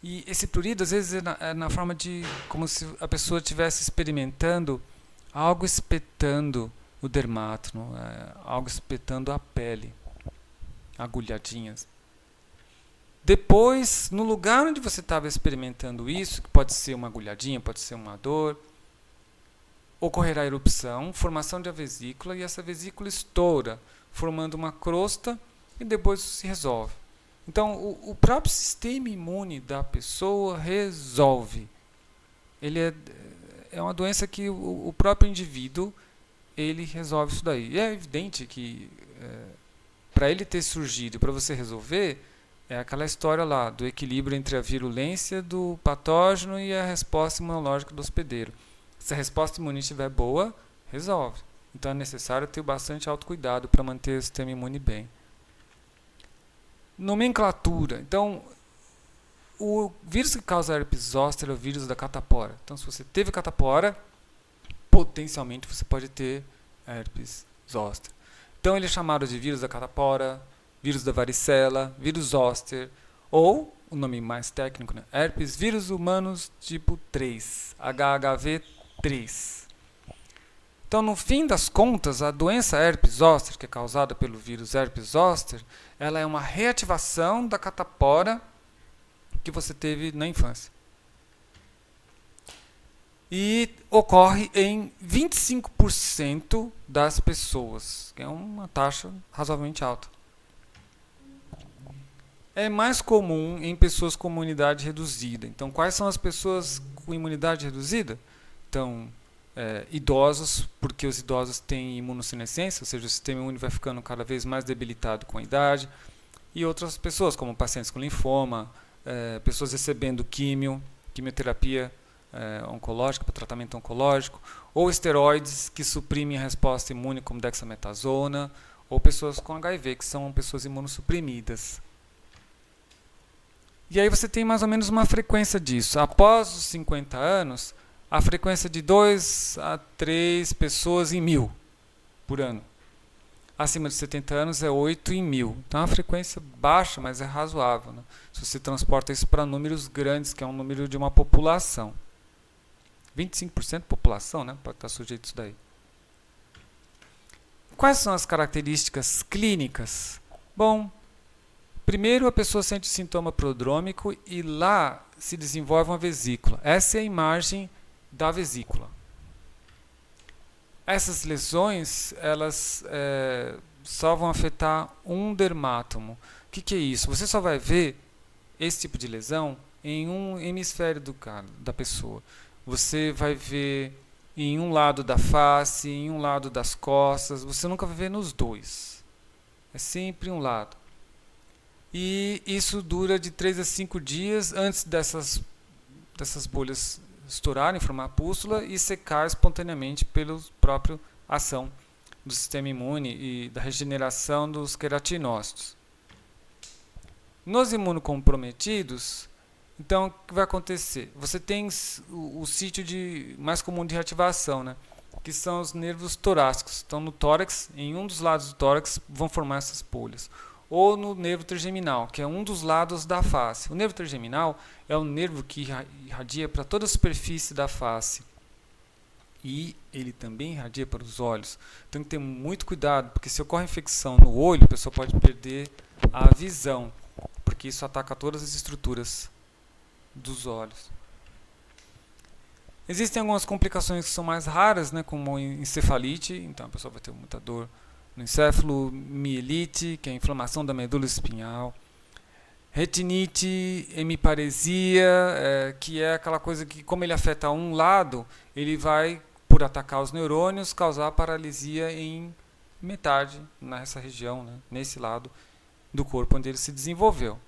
E esse prurido, às vezes, é na forma de como se a pessoa estivesse experimentando algo espetando o dermato, algo espetando a pele, agulhadinhas. Depois, no lugar onde você estava experimentando isso, que pode ser uma agulhadinha, pode ser uma dor, ocorrerá erupção, formação de a vesícula, e essa vesícula estoura, formando uma crosta, e depois isso se resolve. Então, o próprio sistema imune da pessoa resolve. Ele é uma doença que o próprio indivíduo ele resolve isso daí. E é evidente que para ele ter surgido, para você resolver, é aquela história lá do equilíbrio entre a virulência do patógeno e a resposta imunológica do hospedeiro. Se a resposta imune estiver boa, resolve. Então é necessário ter bastante autocuidado para manter o sistema imune bem. Nomenclatura. Então, o vírus que causa herpes zoster é o vírus da catapora. Então, se você teve catapora, potencialmente você pode ter herpes zoster. Então, ele é chamado de vírus da catapora, vírus da varicela, vírus zoster, ou o nome mais técnico, né? Herpes vírus humanos tipo 3, HHV3. Então, no fim das contas, a doença herpes zoster, que é causada pelo vírus herpes zoster, ela é uma reativação da catapora que você teve na infância. E ocorre em 25% das pessoas, que é uma taxa razoavelmente alta. É mais comum em pessoas com imunidade reduzida. Então, quais são as pessoas com imunidade reduzida? Então, idosos, porque os idosos têm imunossenescência, ou seja, o sistema imune vai ficando cada vez mais debilitado com a idade. E outras pessoas, como pacientes com linfoma, pessoas recebendo quimioterapia oncológica, para tratamento oncológico, ou esteroides que suprimem a resposta imune, como dexametasona, ou pessoas com HIV, que são pessoas imunossuprimidas. E aí você tem mais ou menos uma frequência disso. Após os 50 anos, a frequência de 2 a 3 pessoas em 1000 por ano. Acima de 70 anos é 8 em 1000. Então é uma frequência baixa, mas é razoável, né? Se você transporta isso para números grandes, que é um número de uma população. 25% da população, né? Pode estar sujeito a isso daí. Quais são as características clínicas? Bom, primeiro a pessoa sente sintoma prodrômico e lá se desenvolve uma vesícula. Essa é a imagem da vesícula. Essas lesões, elas só vão afetar um dermátomo. O que é isso? Você só vai ver esse tipo de lesão em um hemisfério da pessoa. Você vai ver em um lado da face, em um lado das costas. Você nunca vai ver nos dois. É sempre um lado. E isso dura de 3 a 5 dias antes dessas bolhas estourarem, formar pústula e secar espontaneamente pela própria ação do sistema imune e da regeneração dos queratinócitos. Nos imunocomprometidos, então, o que vai acontecer? Você tem o sítio mais comum de reativação, né? Que são os nervos torácicos. Então, no tórax, em um dos lados do tórax, vão formar essas bolhas. Ou no nervo trigeminal, que é um dos lados da face. O nervo trigeminal é um nervo que irradia para toda a superfície da face. E ele também irradia para os olhos. Então, tem que ter muito cuidado, porque se ocorre infecção no olho, a pessoa pode perder a visão, porque isso ataca todas as estruturas dos olhos. Existem algumas complicações que são mais raras, né, como encefalite, então a pessoa vai ter muita dor no encéfalo, mielite, que é a inflamação da medula espinhal, retinite, hemiparesia, que é aquela coisa que, como ele afeta um lado, ele vai, por atacar os neurônios, causar paralisia em metade nessa região, né, nesse lado do corpo onde ele se desenvolveu.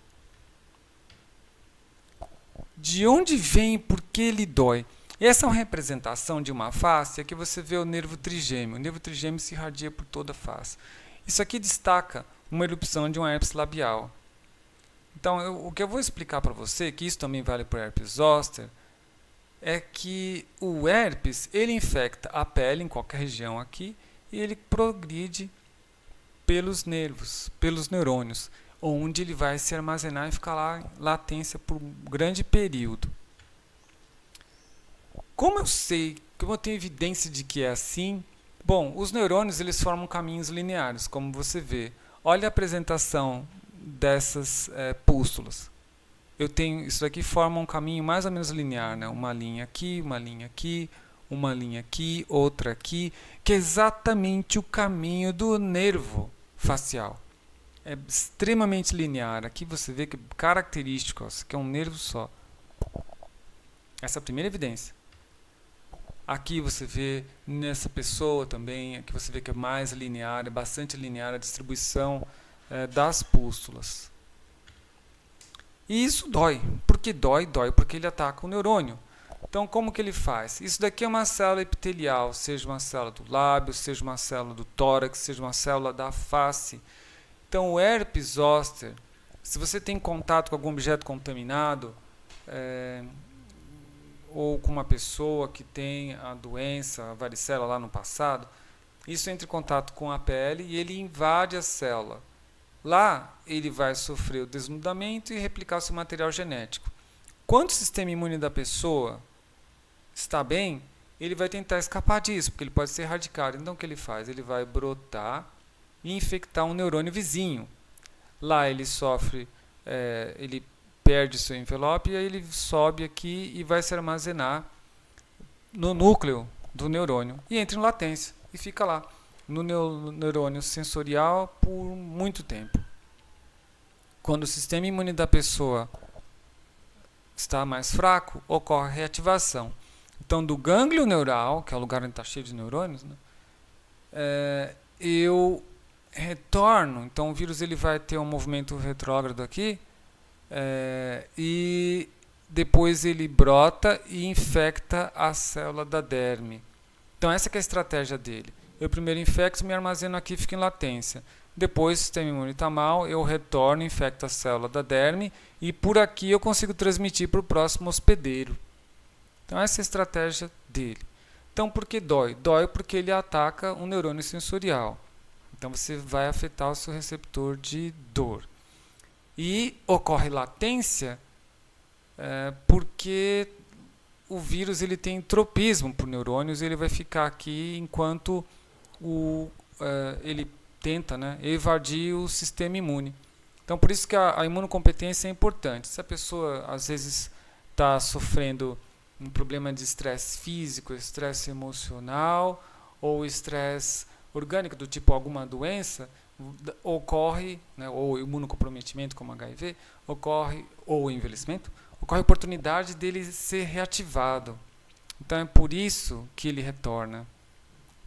De onde vem e por que ele dói? Essa é uma representação de uma face, aqui você vê o nervo trigêmeo. O nervo trigêmeo se irradia por toda a face. Isso aqui destaca uma erupção de um herpes labial. Então, o que eu vou explicar para você, que isso também vale para o herpes zoster, é que o herpes, ele infecta a pele em qualquer região aqui e ele progride pelos nervos, pelos neurônios, onde ele vai se armazenar e ficar lá em latência por um grande período. Como eu sei, como eu tenho evidência de que é assim? Bom, os neurônios eles formam caminhos lineares, como você vê. Olha a apresentação dessas pústulas. Eu tenho, isso aqui forma um caminho mais ou menos linear, né? Uma linha aqui, uma linha aqui, uma linha aqui, outra aqui, que é exatamente o caminho do nervo facial. É extremamente linear. Aqui você vê que é característico, ó, que é um nervo só. Essa é a primeira evidência. Aqui você vê nessa pessoa também, aqui você vê que é mais linear, é bastante linear a distribuição das pústulas. E isso dói. Por que dói? Dói porque ele ataca o neurônio. Então, como que ele faz? Isso daqui é uma célula epitelial, seja uma célula do lábio, seja uma célula do tórax, seja uma célula da face. Então, o herpes zoster, se você tem contato com algum objeto contaminado, ou com uma pessoa que tem a doença, a varicela lá no passado, isso entra em contato com a pele e ele invade a célula. Lá ele vai sofrer o desnudamento e replicar seu material genético. Quando o sistema imune da pessoa está bem, ele vai tentar escapar disso, porque ele pode ser erradicado. Então o que ele faz? Ele vai brotar e infectar um neurônio vizinho. Lá ele sofre, ele perde seu envelope e aí ele sobe aqui e vai se armazenar no núcleo do neurônio e entra em latência e fica lá no neurônio sensorial por muito tempo. Quando o sistema imune da pessoa está mais fraco, ocorre a reativação. Então, do gânglio neural, que é o lugar onde está cheio de neurônios, né, eu retorno. Então, o vírus ele vai ter um movimento retrógrado aqui e depois ele brota e infecta a célula da derme. Então, essa que é a estratégia dele. Eu primeiro infecto, me armazeno aqui, fico em latência. Depois, o sistema imune está mal, eu retorno, infecto a célula da derme e por aqui eu consigo transmitir para o próximo hospedeiro. Então, essa é a estratégia dele. Então, por que dói? Dói porque ele ataca um neurônio sensorial. Então, você vai afetar o seu receptor de dor. E ocorre latência porque o vírus ele tem tropismo por neurônios e ele vai ficar aqui enquanto ele tenta, né, evadir o sistema imune. Então, por isso que a imunocompetência é importante. Se a pessoa, às vezes, está sofrendo um problema de estresse físico, estresse emocional ou estresse orgânico, do tipo alguma doença, ocorre, né, ou imunocomprometimento como HIV, ocorre, ou envelhecimento, ocorre a oportunidade dele ser reativado. Então é por isso que ele retorna.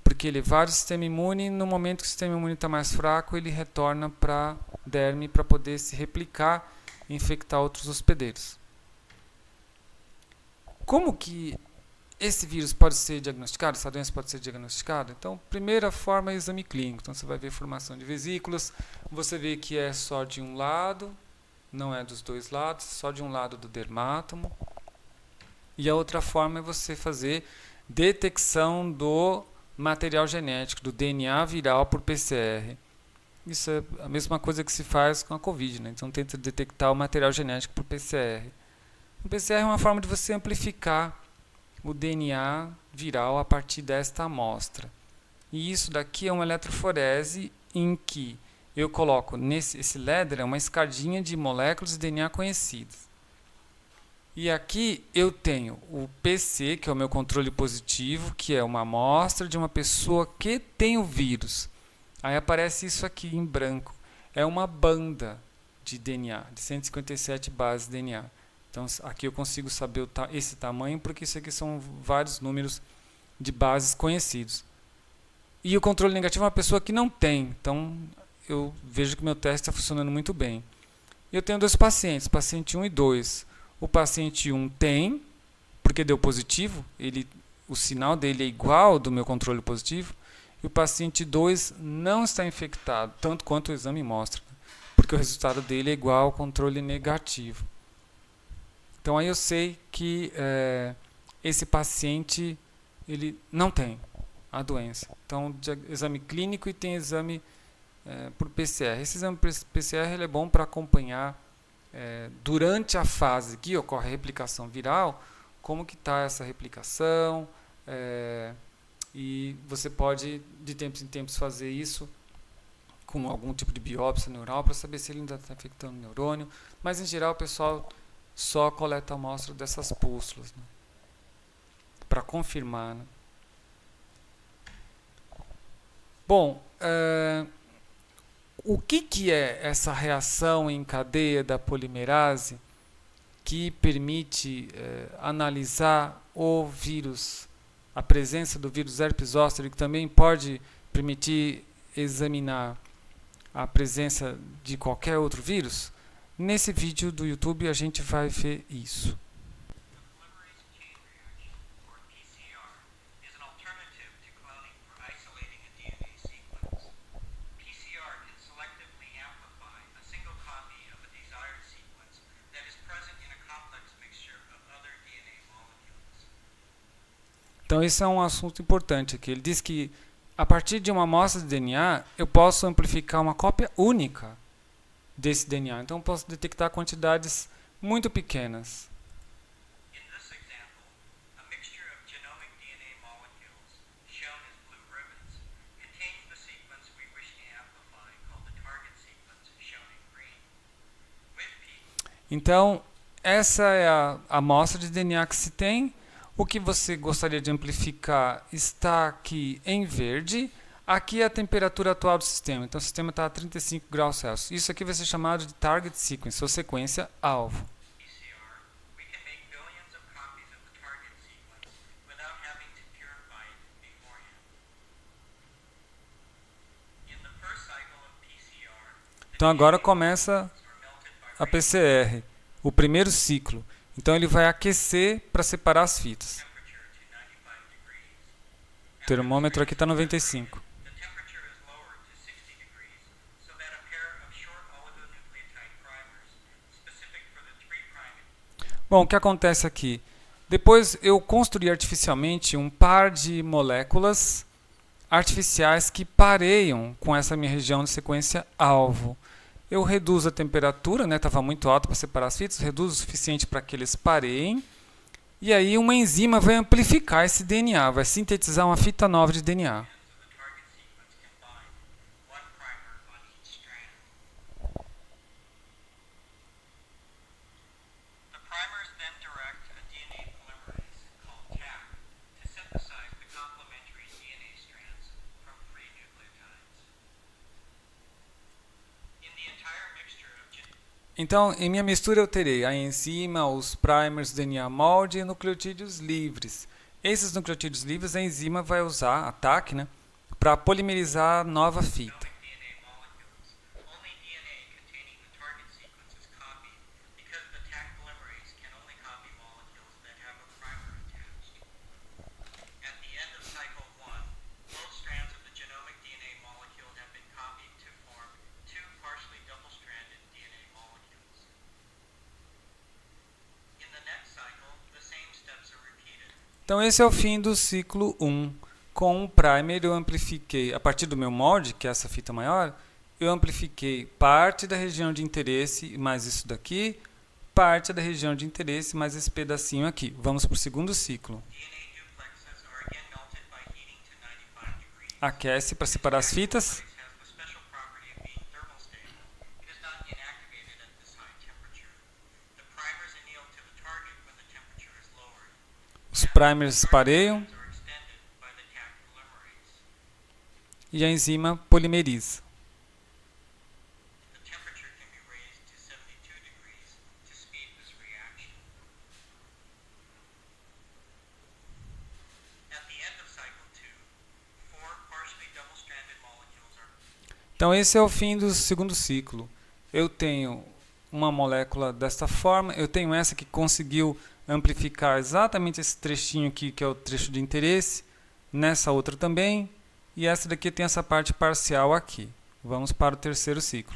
Porque ele evade o sistema imune e no momento que o sistema imune está mais fraco, ele retorna para a derme para poder se replicar e infectar outros hospedeiros. Como que esse vírus pode ser diagnosticado, essa doença pode ser diagnosticada? Então, primeira forma é exame clínico. Então, você vai ver formação de vesículas, você vê que é só de um lado, não é dos dois lados, só de um lado do dermátomo. E a outra forma é você fazer detecção do material genético, do DNA viral por PCR. Isso é a mesma coisa que se faz com a COVID, né? Então, tenta detectar o material genético por PCR. O PCR é uma forma de você amplificar o DNA viral a partir desta amostra. E isso daqui é uma eletroforese em que eu coloco esse LEDER, é uma escadinha de moléculas de DNA conhecidas. E aqui eu tenho o PC, que é o meu controle positivo, que é uma amostra de uma pessoa que tem o vírus. Aí aparece isso aqui em branco. É uma banda de DNA, de 157 bases de DNA. Então, aqui eu consigo saber esse tamanho, porque isso aqui são vários números de bases conhecidos. E o controle negativo é uma pessoa que não tem. Então, eu vejo que meu teste está funcionando muito bem. Eu tenho dois pacientes, paciente 1 e 2. O paciente 1 tem, porque deu positivo, o sinal dele é igual ao do meu controle positivo. E o paciente 2 não está infectado, tanto quanto o exame mostra, porque o resultado dele é igual ao controle negativo. Então aí eu sei que esse paciente ele não tem a doença. Então exame clínico e tem exame por PCR. Esse exame PCR ele é bom para acompanhar durante a fase que ocorre a replicação viral, como que está essa replicação, e você pode de tempos em tempos fazer isso com algum tipo de biópsia neural para saber se ele ainda está infectando o neurônio, mas em geral o pessoal só coleta a amostra dessas pústulas, né, para confirmar. Né. Bom, o que é essa reação em cadeia da polimerase que permite analisar o vírus, a presença do vírus herpes zoster, que também pode permitir examinar a presença de qualquer outro vírus? Nesse vídeo do YouTube a gente vai ver isso. Então esse é um assunto importante aqui. Ele diz que a partir de uma amostra de DNA eu posso amplificar uma cópia única desse DNA. Então, eu posso detectar quantidades muito pequenas. Então, essa é a amostra de DNA que se tem. O que você gostaria de amplificar está aqui em verde. Aqui é a temperatura atual do sistema. Então, o sistema está a 35 graus Celsius. Isso aqui vai ser chamado de target sequence, ou sequência alvo. Então, agora começa a PCR, o primeiro ciclo. Então ele vai aquecer para separar as fitas. O termômetro aqui está 95. Bom, o que acontece aqui? Depois eu construí artificialmente um par de moléculas artificiais que pareiam com essa minha região de sequência alvo. Eu reduzo a temperatura, estava muito alta para separar as fitas, reduzo o suficiente para que eles pareiem. E aí uma enzima vai amplificar esse DNA, vai sintetizar uma fita nova de DNA. Então, em minha mistura eu terei a enzima, os primers, DNA molde e nucleotídeos livres. Esses nucleotídeos livres a enzima vai usar, a TAC, para polimerizar a nova fita. Então esse é o fim do ciclo 1. Com o primer eu amplifiquei, a partir do meu molde, que é essa fita maior, eu amplifiquei parte da região de interesse mais isso daqui, parte da região de interesse mais esse pedacinho aqui. Vamos para o segundo ciclo. Aquece para separar as fitas. Os primers pareiam e a enzima polimeriza. Então esse é o fim do segundo ciclo. Eu tenho uma molécula desta forma, eu tenho essa que conseguiu amplificar exatamente esse trechinho aqui, que é o trecho de interesse, nessa outra também, e essa daqui tem essa parte parcial aqui. Vamos para o terceiro ciclo.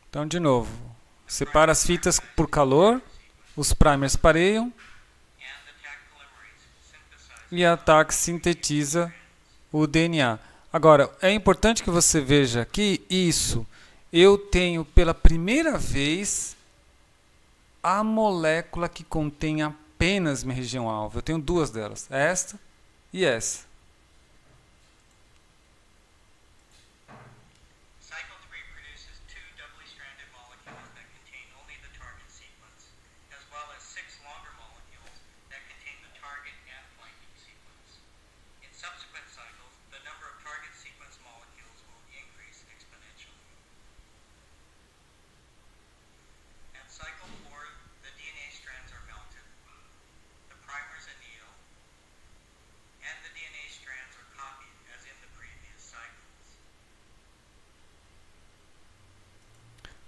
Então, de novo, separa as fitas por calor, os primers pareiam, e a TAC sintetiza o DNA. Agora, é importante que você veja que isso, eu tenho pela primeira vez a molécula que contém apenas minha região-alvo. Eu tenho duas delas, esta e essa.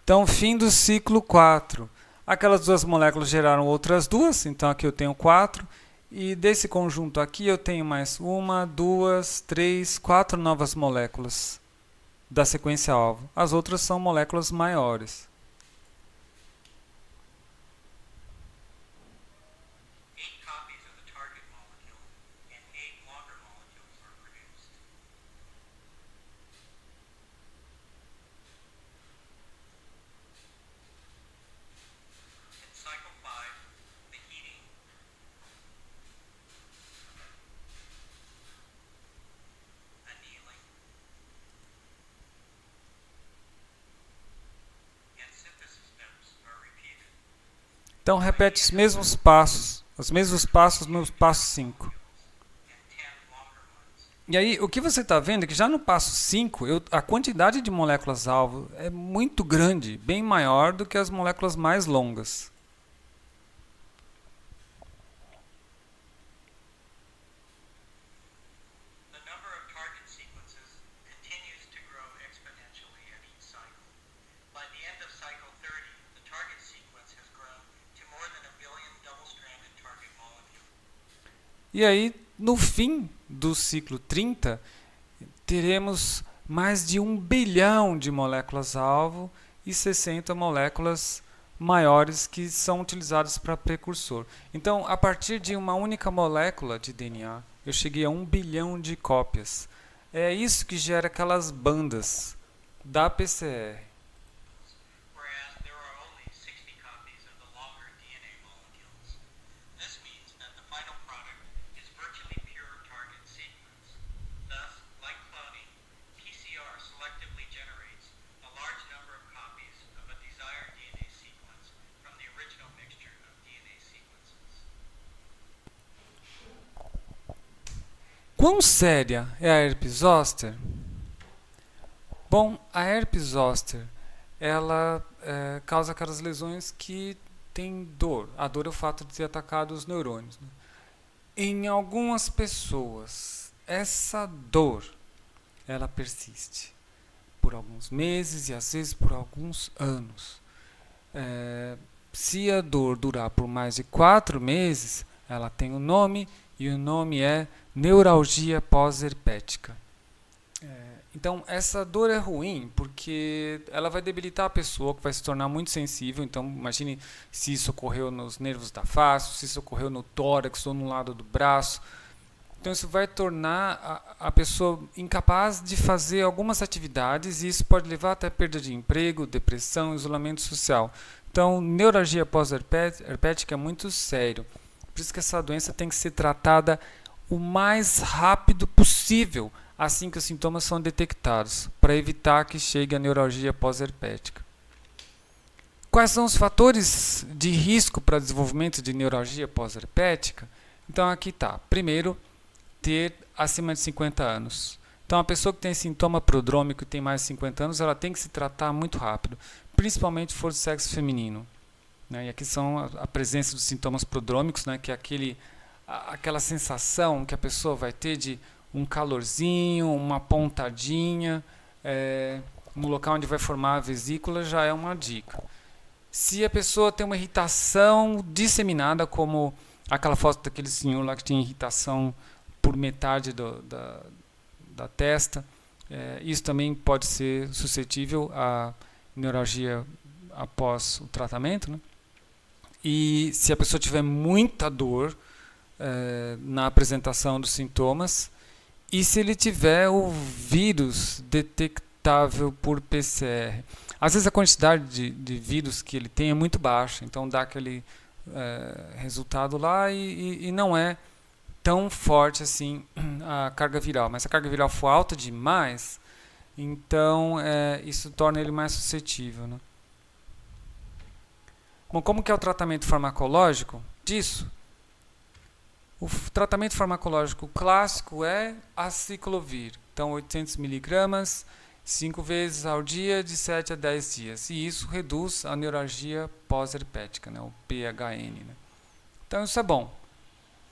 Então, fim do ciclo 4. Aquelas duas moléculas geraram outras duas, então aqui eu tenho 4. E desse conjunto aqui eu tenho mais 1, 2, 3, 4 novas moléculas da sequência alvo. As outras são moléculas maiores. Então repete os mesmos passos no passo 5. E aí, o que você está vendo é que já no passo 5, a quantidade de moléculas-alvo é muito grande, bem maior do que as moléculas mais longas. E aí, no fim do ciclo 30, teremos mais de 1 bilhão de moléculas-alvo e 60 moléculas maiores que são utilizadas para precursor. Então, a partir de uma única molécula de DNA, eu cheguei a 1 bilhão de cópias. É isso que gera aquelas bandas da PCR. Quão séria é a herpes zoster? Bom, a herpes zoster, ela causa aquelas lesões que têm dor. A dor é o fato de ter atacado os neurônios. Né? Em algumas pessoas, essa dor, ela persiste por alguns meses e às vezes por alguns anos. Se a dor durar por mais de 4 meses, ela tem um nome e o nome é neuralgia pós-herpética. Então, essa dor é ruim porque ela vai debilitar a pessoa, que vai se tornar muito sensível. Então, imagine se isso ocorreu nos nervos da face, se isso ocorreu no tórax ou no lado do braço. Então, isso vai tornar a pessoa incapaz de fazer algumas atividades e isso pode levar até perda de emprego, depressão, isolamento social. Então, neuralgia pós-herpética é muito sério. Por isso que essa doença tem que ser tratada o mais rápido possível, assim que os sintomas são detectados, para evitar que chegue a neuralgia pós-herpética. Quais são os fatores de risco para desenvolvimento de neuralgia pós-herpética? Então aqui está. Primeiro, ter acima de 50 anos. Então a pessoa que tem sintoma prodrômico e tem mais de 50 anos, ela tem que se tratar muito rápido, principalmente se for do sexo feminino. E aqui são a presença dos sintomas prodrômicos, que é aquela sensação que a pessoa vai ter de um calorzinho, uma pontadinha, no local onde vai formar a vesícula, já é uma dica. Se a pessoa tem uma irritação disseminada, como aquela foto daquele senhor lá que tinha irritação por metade da testa, isso também pode ser suscetível à neuralgia após o tratamento, né? E se a pessoa tiver muita dor na apresentação dos sintomas, e se ele tiver o vírus detectável por PCR. Às vezes a quantidade de vírus que ele tem é muito baixa, então dá aquele resultado lá e não é tão forte assim a carga viral. Mas se a carga viral for alta demais, então isso torna ele mais suscetível, né? Bom, como que é o tratamento farmacológico disso? O tratamento farmacológico clássico é aciclovir. Então, 800 mg, 5 vezes ao dia, de 7 a 10 dias. E isso reduz a neuralgia pós-herpética, o PHN. Então, isso é bom.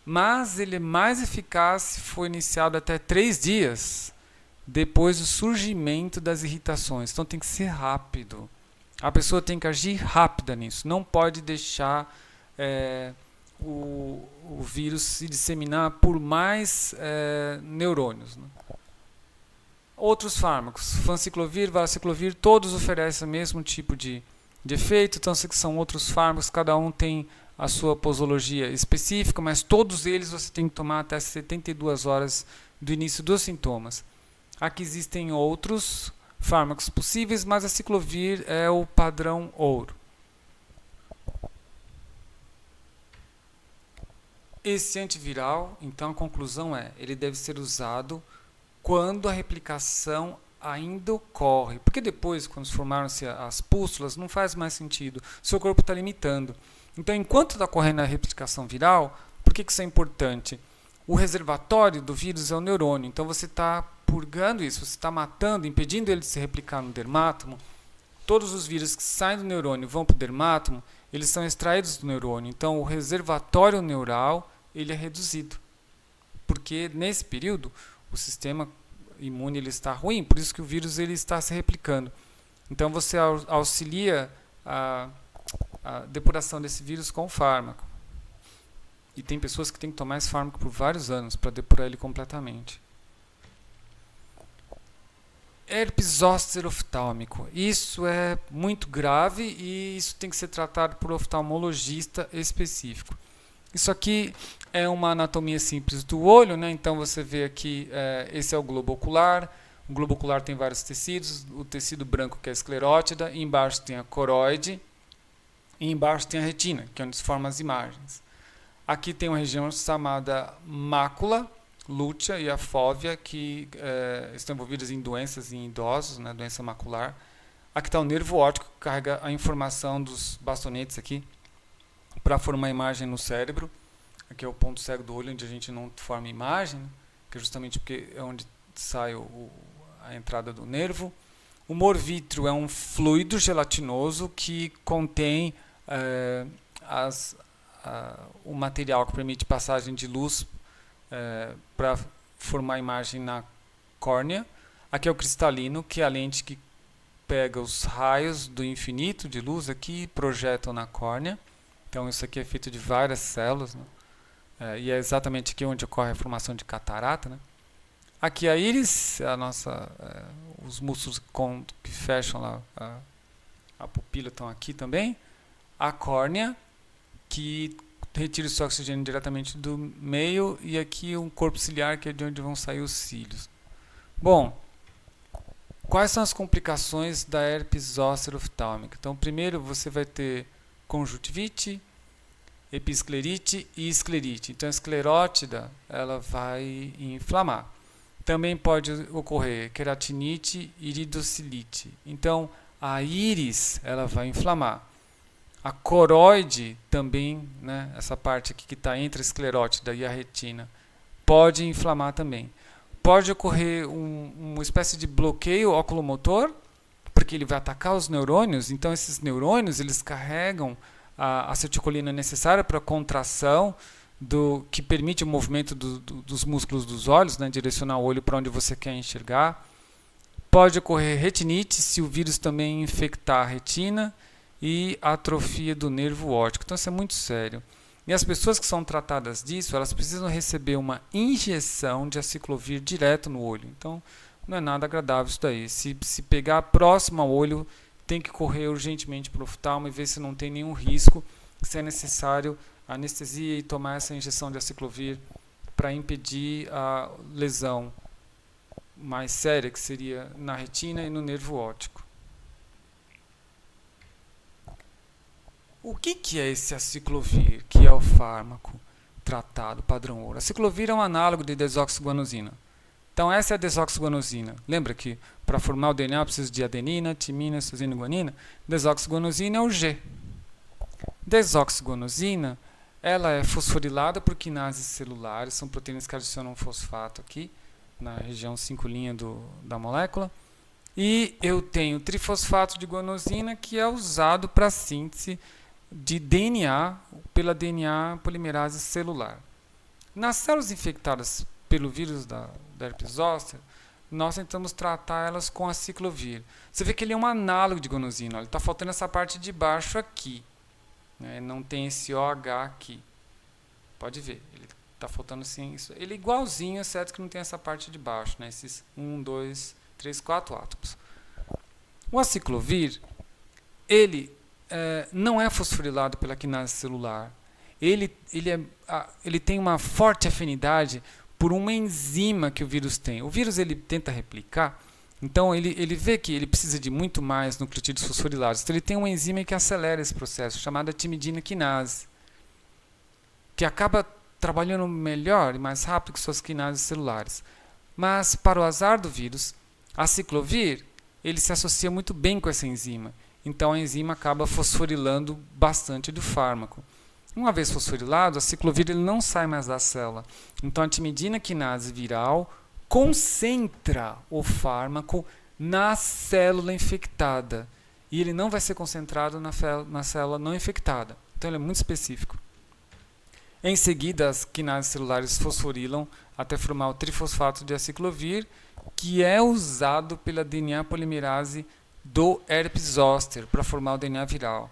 Mas ele é mais eficaz se for iniciado até 3 dias depois do surgimento das irritações. Então, tem que ser rápido. A pessoa tem que agir rápida nisso. Não pode deixar o vírus se disseminar por mais neurônios. Outros fármacos, fanciclovir, valaciclovir, todos oferecem o mesmo tipo de efeito. Então, são outros fármacos, cada um tem a sua posologia específica, mas todos eles você tem que tomar até 72 horas do início dos sintomas. Aqui existem outros fármacos possíveis, mas a aciclovir é o padrão ouro. Esse antiviral, então a conclusão ele deve ser usado quando a replicação ainda ocorre, porque depois, quando formaram-se as pústulas, não faz mais sentido, seu corpo está limitando. Então, enquanto está ocorrendo a replicação viral, por que isso é importante? O reservatório do vírus é o neurônio, então você está purgando isso, você está matando, impedindo ele de se replicar no dermátomo. Todos os vírus que saem do neurônio e vão para o dermátomo, eles são extraídos do neurônio, então o reservatório neural ele é reduzido, porque nesse período o sistema imune ele está ruim, por isso que o vírus ele está se replicando. Então você auxilia a depuração desse vírus com o fármaco. E tem pessoas que têm que tomar esse fármaco por vários anos para depurar ele completamente. Herpes zoster oftálmico. Isso é muito grave e isso tem que ser tratado por oftalmologista específico. Isso aqui é uma anatomia simples do olho, né? Então você vê aqui, esse é o globo ocular. O globo ocular tem vários tecidos. O tecido branco que é a esclerótida, e embaixo tem a coroide, e embaixo tem a retina, que é onde se formam as imagens. Aqui tem uma região chamada mácula, lútea e a fóvea, que estão envolvidas em doenças em idosos, né, doença macular. Aqui está o nervo óptico, que carrega a informação dos bastonetes aqui para formar a imagem no cérebro. Aqui é o ponto cego do olho, onde a gente não forma imagem, né, que é justamente porque é onde sai a entrada do nervo. O humor vítreo é um fluido gelatinoso que contém o material que permite passagem de luz para formar a imagem na córnea. Aqui é o cristalino, que é a lente que pega os raios do infinito de luz aqui e projetam na córnea. Então isso aqui é feito de várias células, né? E é exatamente aqui onde ocorre a formação de catarata, né? Aqui a íris, os músculos que fecham lá a pupila estão aqui também. A córnea, que retira o seu oxigênio diretamente do meio, e aqui um corpo ciliar, que é de onde vão sair os cílios. Bom, quais são as complicações da herpes zoster oftálmica? Então, primeiro você vai ter conjuntivite, episclerite e esclerite. Então, a esclerótida ela vai inflamar. Também pode ocorrer queratinite e iridocilite. Então, a íris ela vai inflamar. A coroide também, né, essa parte aqui que está entre a esclerótida e a retina, pode inflamar também. Pode ocorrer uma espécie de bloqueio oculomotor, porque ele vai atacar os neurônios. Então, esses neurônios eles carregam a acetilcolina necessária para a contração que permite o movimento dos músculos dos olhos, né, direcionar o olho para onde você quer enxergar. Pode ocorrer retinite se o vírus também infectar a retina, e atrofia do nervo óptico. Então isso é muito sério. E as pessoas que são tratadas disso, elas precisam receber uma injeção de aciclovir direto no olho. Então não é nada agradável isso daí. Se pegar próximo ao olho, tem que correr urgentemente para o oftalmo e ver se não tem nenhum risco, se é necessário anestesia e tomar essa injeção de aciclovir para impedir a lesão mais séria, que seria na retina e no nervo óptico. O que é esse aciclovir, que é o fármaco tratado padrão ouro? Aciclovir é um análogo de desoxiguanosina. Então essa é a desoxiguanosina. Lembra que para formar o DNA precisa de adenina, timina, citosina e guanina? Desoxiguanosina é o G. Desoxiguanosina, ela é fosforilada por quinases celulares, são proteínas que adicionam fosfato aqui, na região 5' da molécula. E eu tenho trifosfato de guanosina, que é usado para a síntese de DNA pela DNA polimerase celular. Nas células infectadas pelo vírus da herpes zoster, nós tentamos tratar elas com aciclovir. Você vê que ele é um análogo de guanosina. Ele está faltando essa parte de baixo aqui, né? Não tem esse OH aqui. Pode ver, ele está faltando assim. Ele é igualzinho, exceto que não tem essa parte de baixo, né? Esses 1, 2, 3, 4 átomos. O aciclovir, ele não é fosforilado pela quinase celular. Ele tem uma forte afinidade por uma enzima que o vírus tem. O vírus ele tenta replicar, então ele vê que ele precisa de muito mais nucleotídeos fosforilados. Então ele tem uma enzima que acelera esse processo, chamada timidina quinase, que acaba trabalhando melhor e mais rápido que suas quinases celulares. Mas, para o azar do vírus, a aciclovir ele se associa muito bem com essa enzima. então a enzima acaba fosforilando bastante do fármaco. Uma vez fosforilado, a ciclovir ele não sai mais da célula. Então a timidina quinase viral concentra o fármaco na célula infectada. E ele não vai ser concentrado na célula não infectada. Então ele é muito específico. Em seguida, as quinases celulares fosforilam até formar o trifosfato de aciclovir, que é usado pela DNA polimerase do herpes zoster para formar o DNA viral.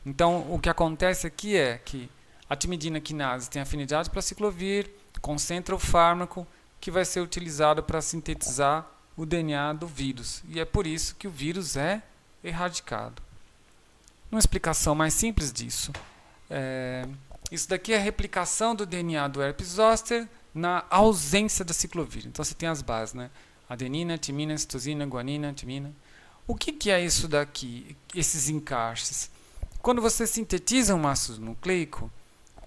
Então, o que acontece aqui é que a timidina quinase tem afinidade para aciclovir, concentra o fármaco que vai ser utilizado para sintetizar o DNA do vírus. E é por isso que o vírus é erradicado. Uma explicação mais simples disso. Isso daqui é a replicação do DNA do herpes zoster na ausência da ciclovir. Então você tem as bases, né? Adenina, timina, citosina, guanina, timina. O que é isso daqui, esses encaixes? Quando você sintetiza um ácido nucleico,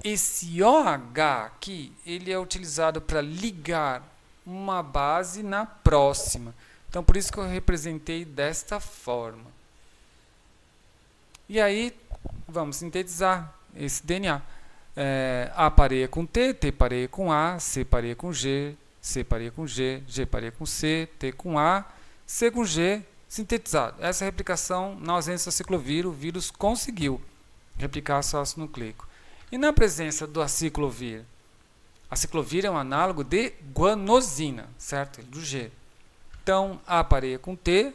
esse OH aqui, ele é utilizado para ligar uma base na próxima. Então, por isso que eu representei desta forma. E aí, vamos sintetizar esse DNA. A pareia com T, T pareia com A, C pareia com G, C pareia com G, G pareia com C, T com A, C com G, sintetizado. Essa replicação, na ausência da ciclovir, o vírus conseguiu replicar seu ácido nucleico. E na presença do aciclovir? A ciclovir é um análogo de guanosina, certo? Do G. Então, A pareia com T,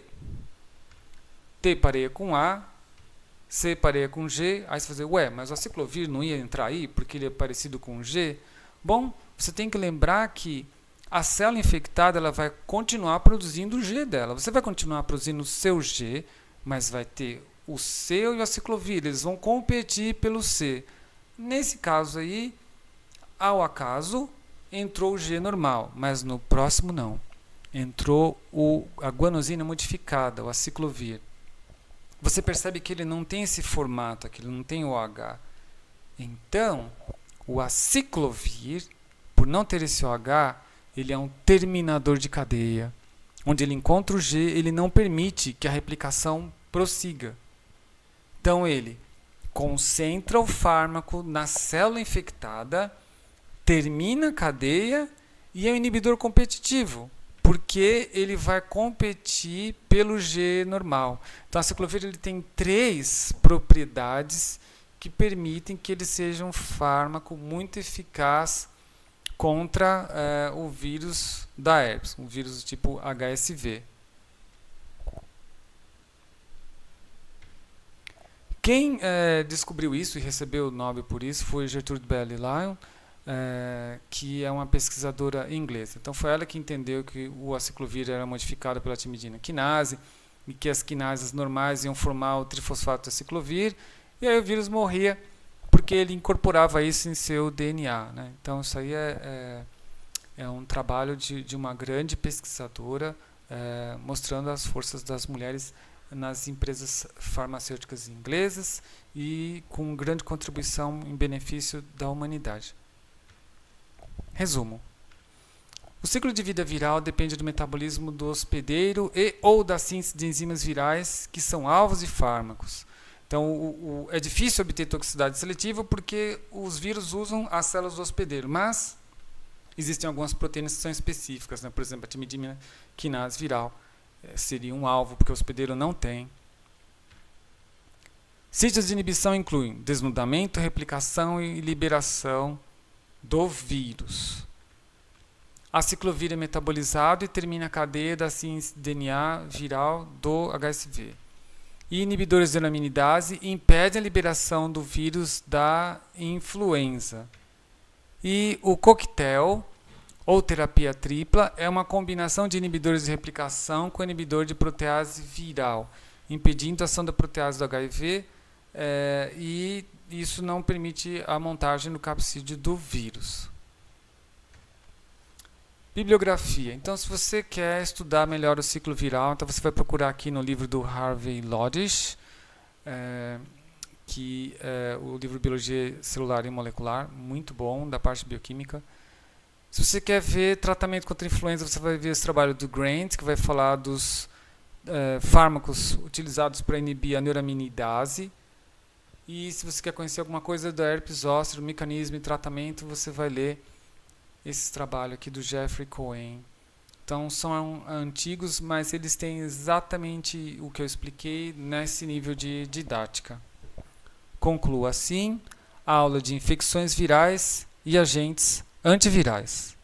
T pareia com A, C pareia com G. Aí você vai dizer, ué, mas o aciclovir não ia entrar aí porque ele é parecido com G? Bom, você tem que lembrar que a célula infectada ela vai continuar produzindo o G dela. Você vai continuar produzindo o seu G, mas vai ter o C e o aciclovir. Eles vão competir pelo C. Nesse caso aí, ao acaso, entrou o G normal, mas no próximo não. Entrou a guanosina modificada, o aciclovir. Você percebe que ele não tem esse formato aqui, ele não tem o OH. Então, o aciclovir, por não ter esse OH, ele é um terminador de cadeia. Onde ele encontra o G, ele não permite que a replicação prossiga. Então, ele concentra o fármaco na célula infectada, termina a cadeia e é um inibidor competitivo, porque ele vai competir pelo G normal. Então, a aciclovir ele tem 3 propriedades que permitem que ele seja um fármaco muito eficaz contra o vírus da herpes, um vírus do tipo HSV. Quem descobriu isso e recebeu o Nobel por isso foi Gertrude Bell Lyon, que é uma pesquisadora inglesa. Então foi ela que entendeu que o aciclovir era modificado pela timidina quinase e que as quinases normais iam formar o trifosfato de aciclovir e aí o vírus morria porque ele incorporava isso em seu DNA, né? Então isso aí é um trabalho de uma grande pesquisadora mostrando as forças das mulheres nas empresas farmacêuticas inglesas e com grande contribuição em benefício da humanidade. Resumo. O ciclo de vida viral depende do metabolismo do hospedeiro e ou da síntese de enzimas virais que são alvos de fármacos. Então, é difícil obter toxicidade seletiva porque os vírus usam as células do hospedeiro, mas existem algumas proteínas que são específicas, né? Por exemplo, a timidina quinase viral seria um alvo, porque o hospedeiro não tem. Sítios de inibição incluem desnudamento, replicação e liberação do vírus. A ciclovir é metabolizado e termina a cadeia da síntese de DNA viral do HSV. E inibidores de neuraminidase impedem a liberação do vírus da influenza. E o coquetel, ou terapia tripla, é uma combinação de inibidores de replicação com inibidor de protease viral, impedindo a ação da protease do HIV, e isso não permite a montagem do capsídeo do vírus. Bibliografia. Então, se você quer estudar melhor o ciclo viral, então você vai procurar aqui no livro do Harvey Lodish, que é o livro Biologia Celular e Molecular, muito bom, da parte bioquímica. Se você quer ver tratamento contra a influenza, você vai ver esse trabalho do Grant, que vai falar dos fármacos utilizados para inibir a neuraminidase. E se você quer conhecer alguma coisa da herpes zoster, mecanismo e tratamento, você vai ler esse trabalho aqui do Jeffrey Cohen. Então são antigos, mas eles têm exatamente o que eu expliquei nesse nível de didática. Concluo assim a aula de infecções virais e agentes antivirais.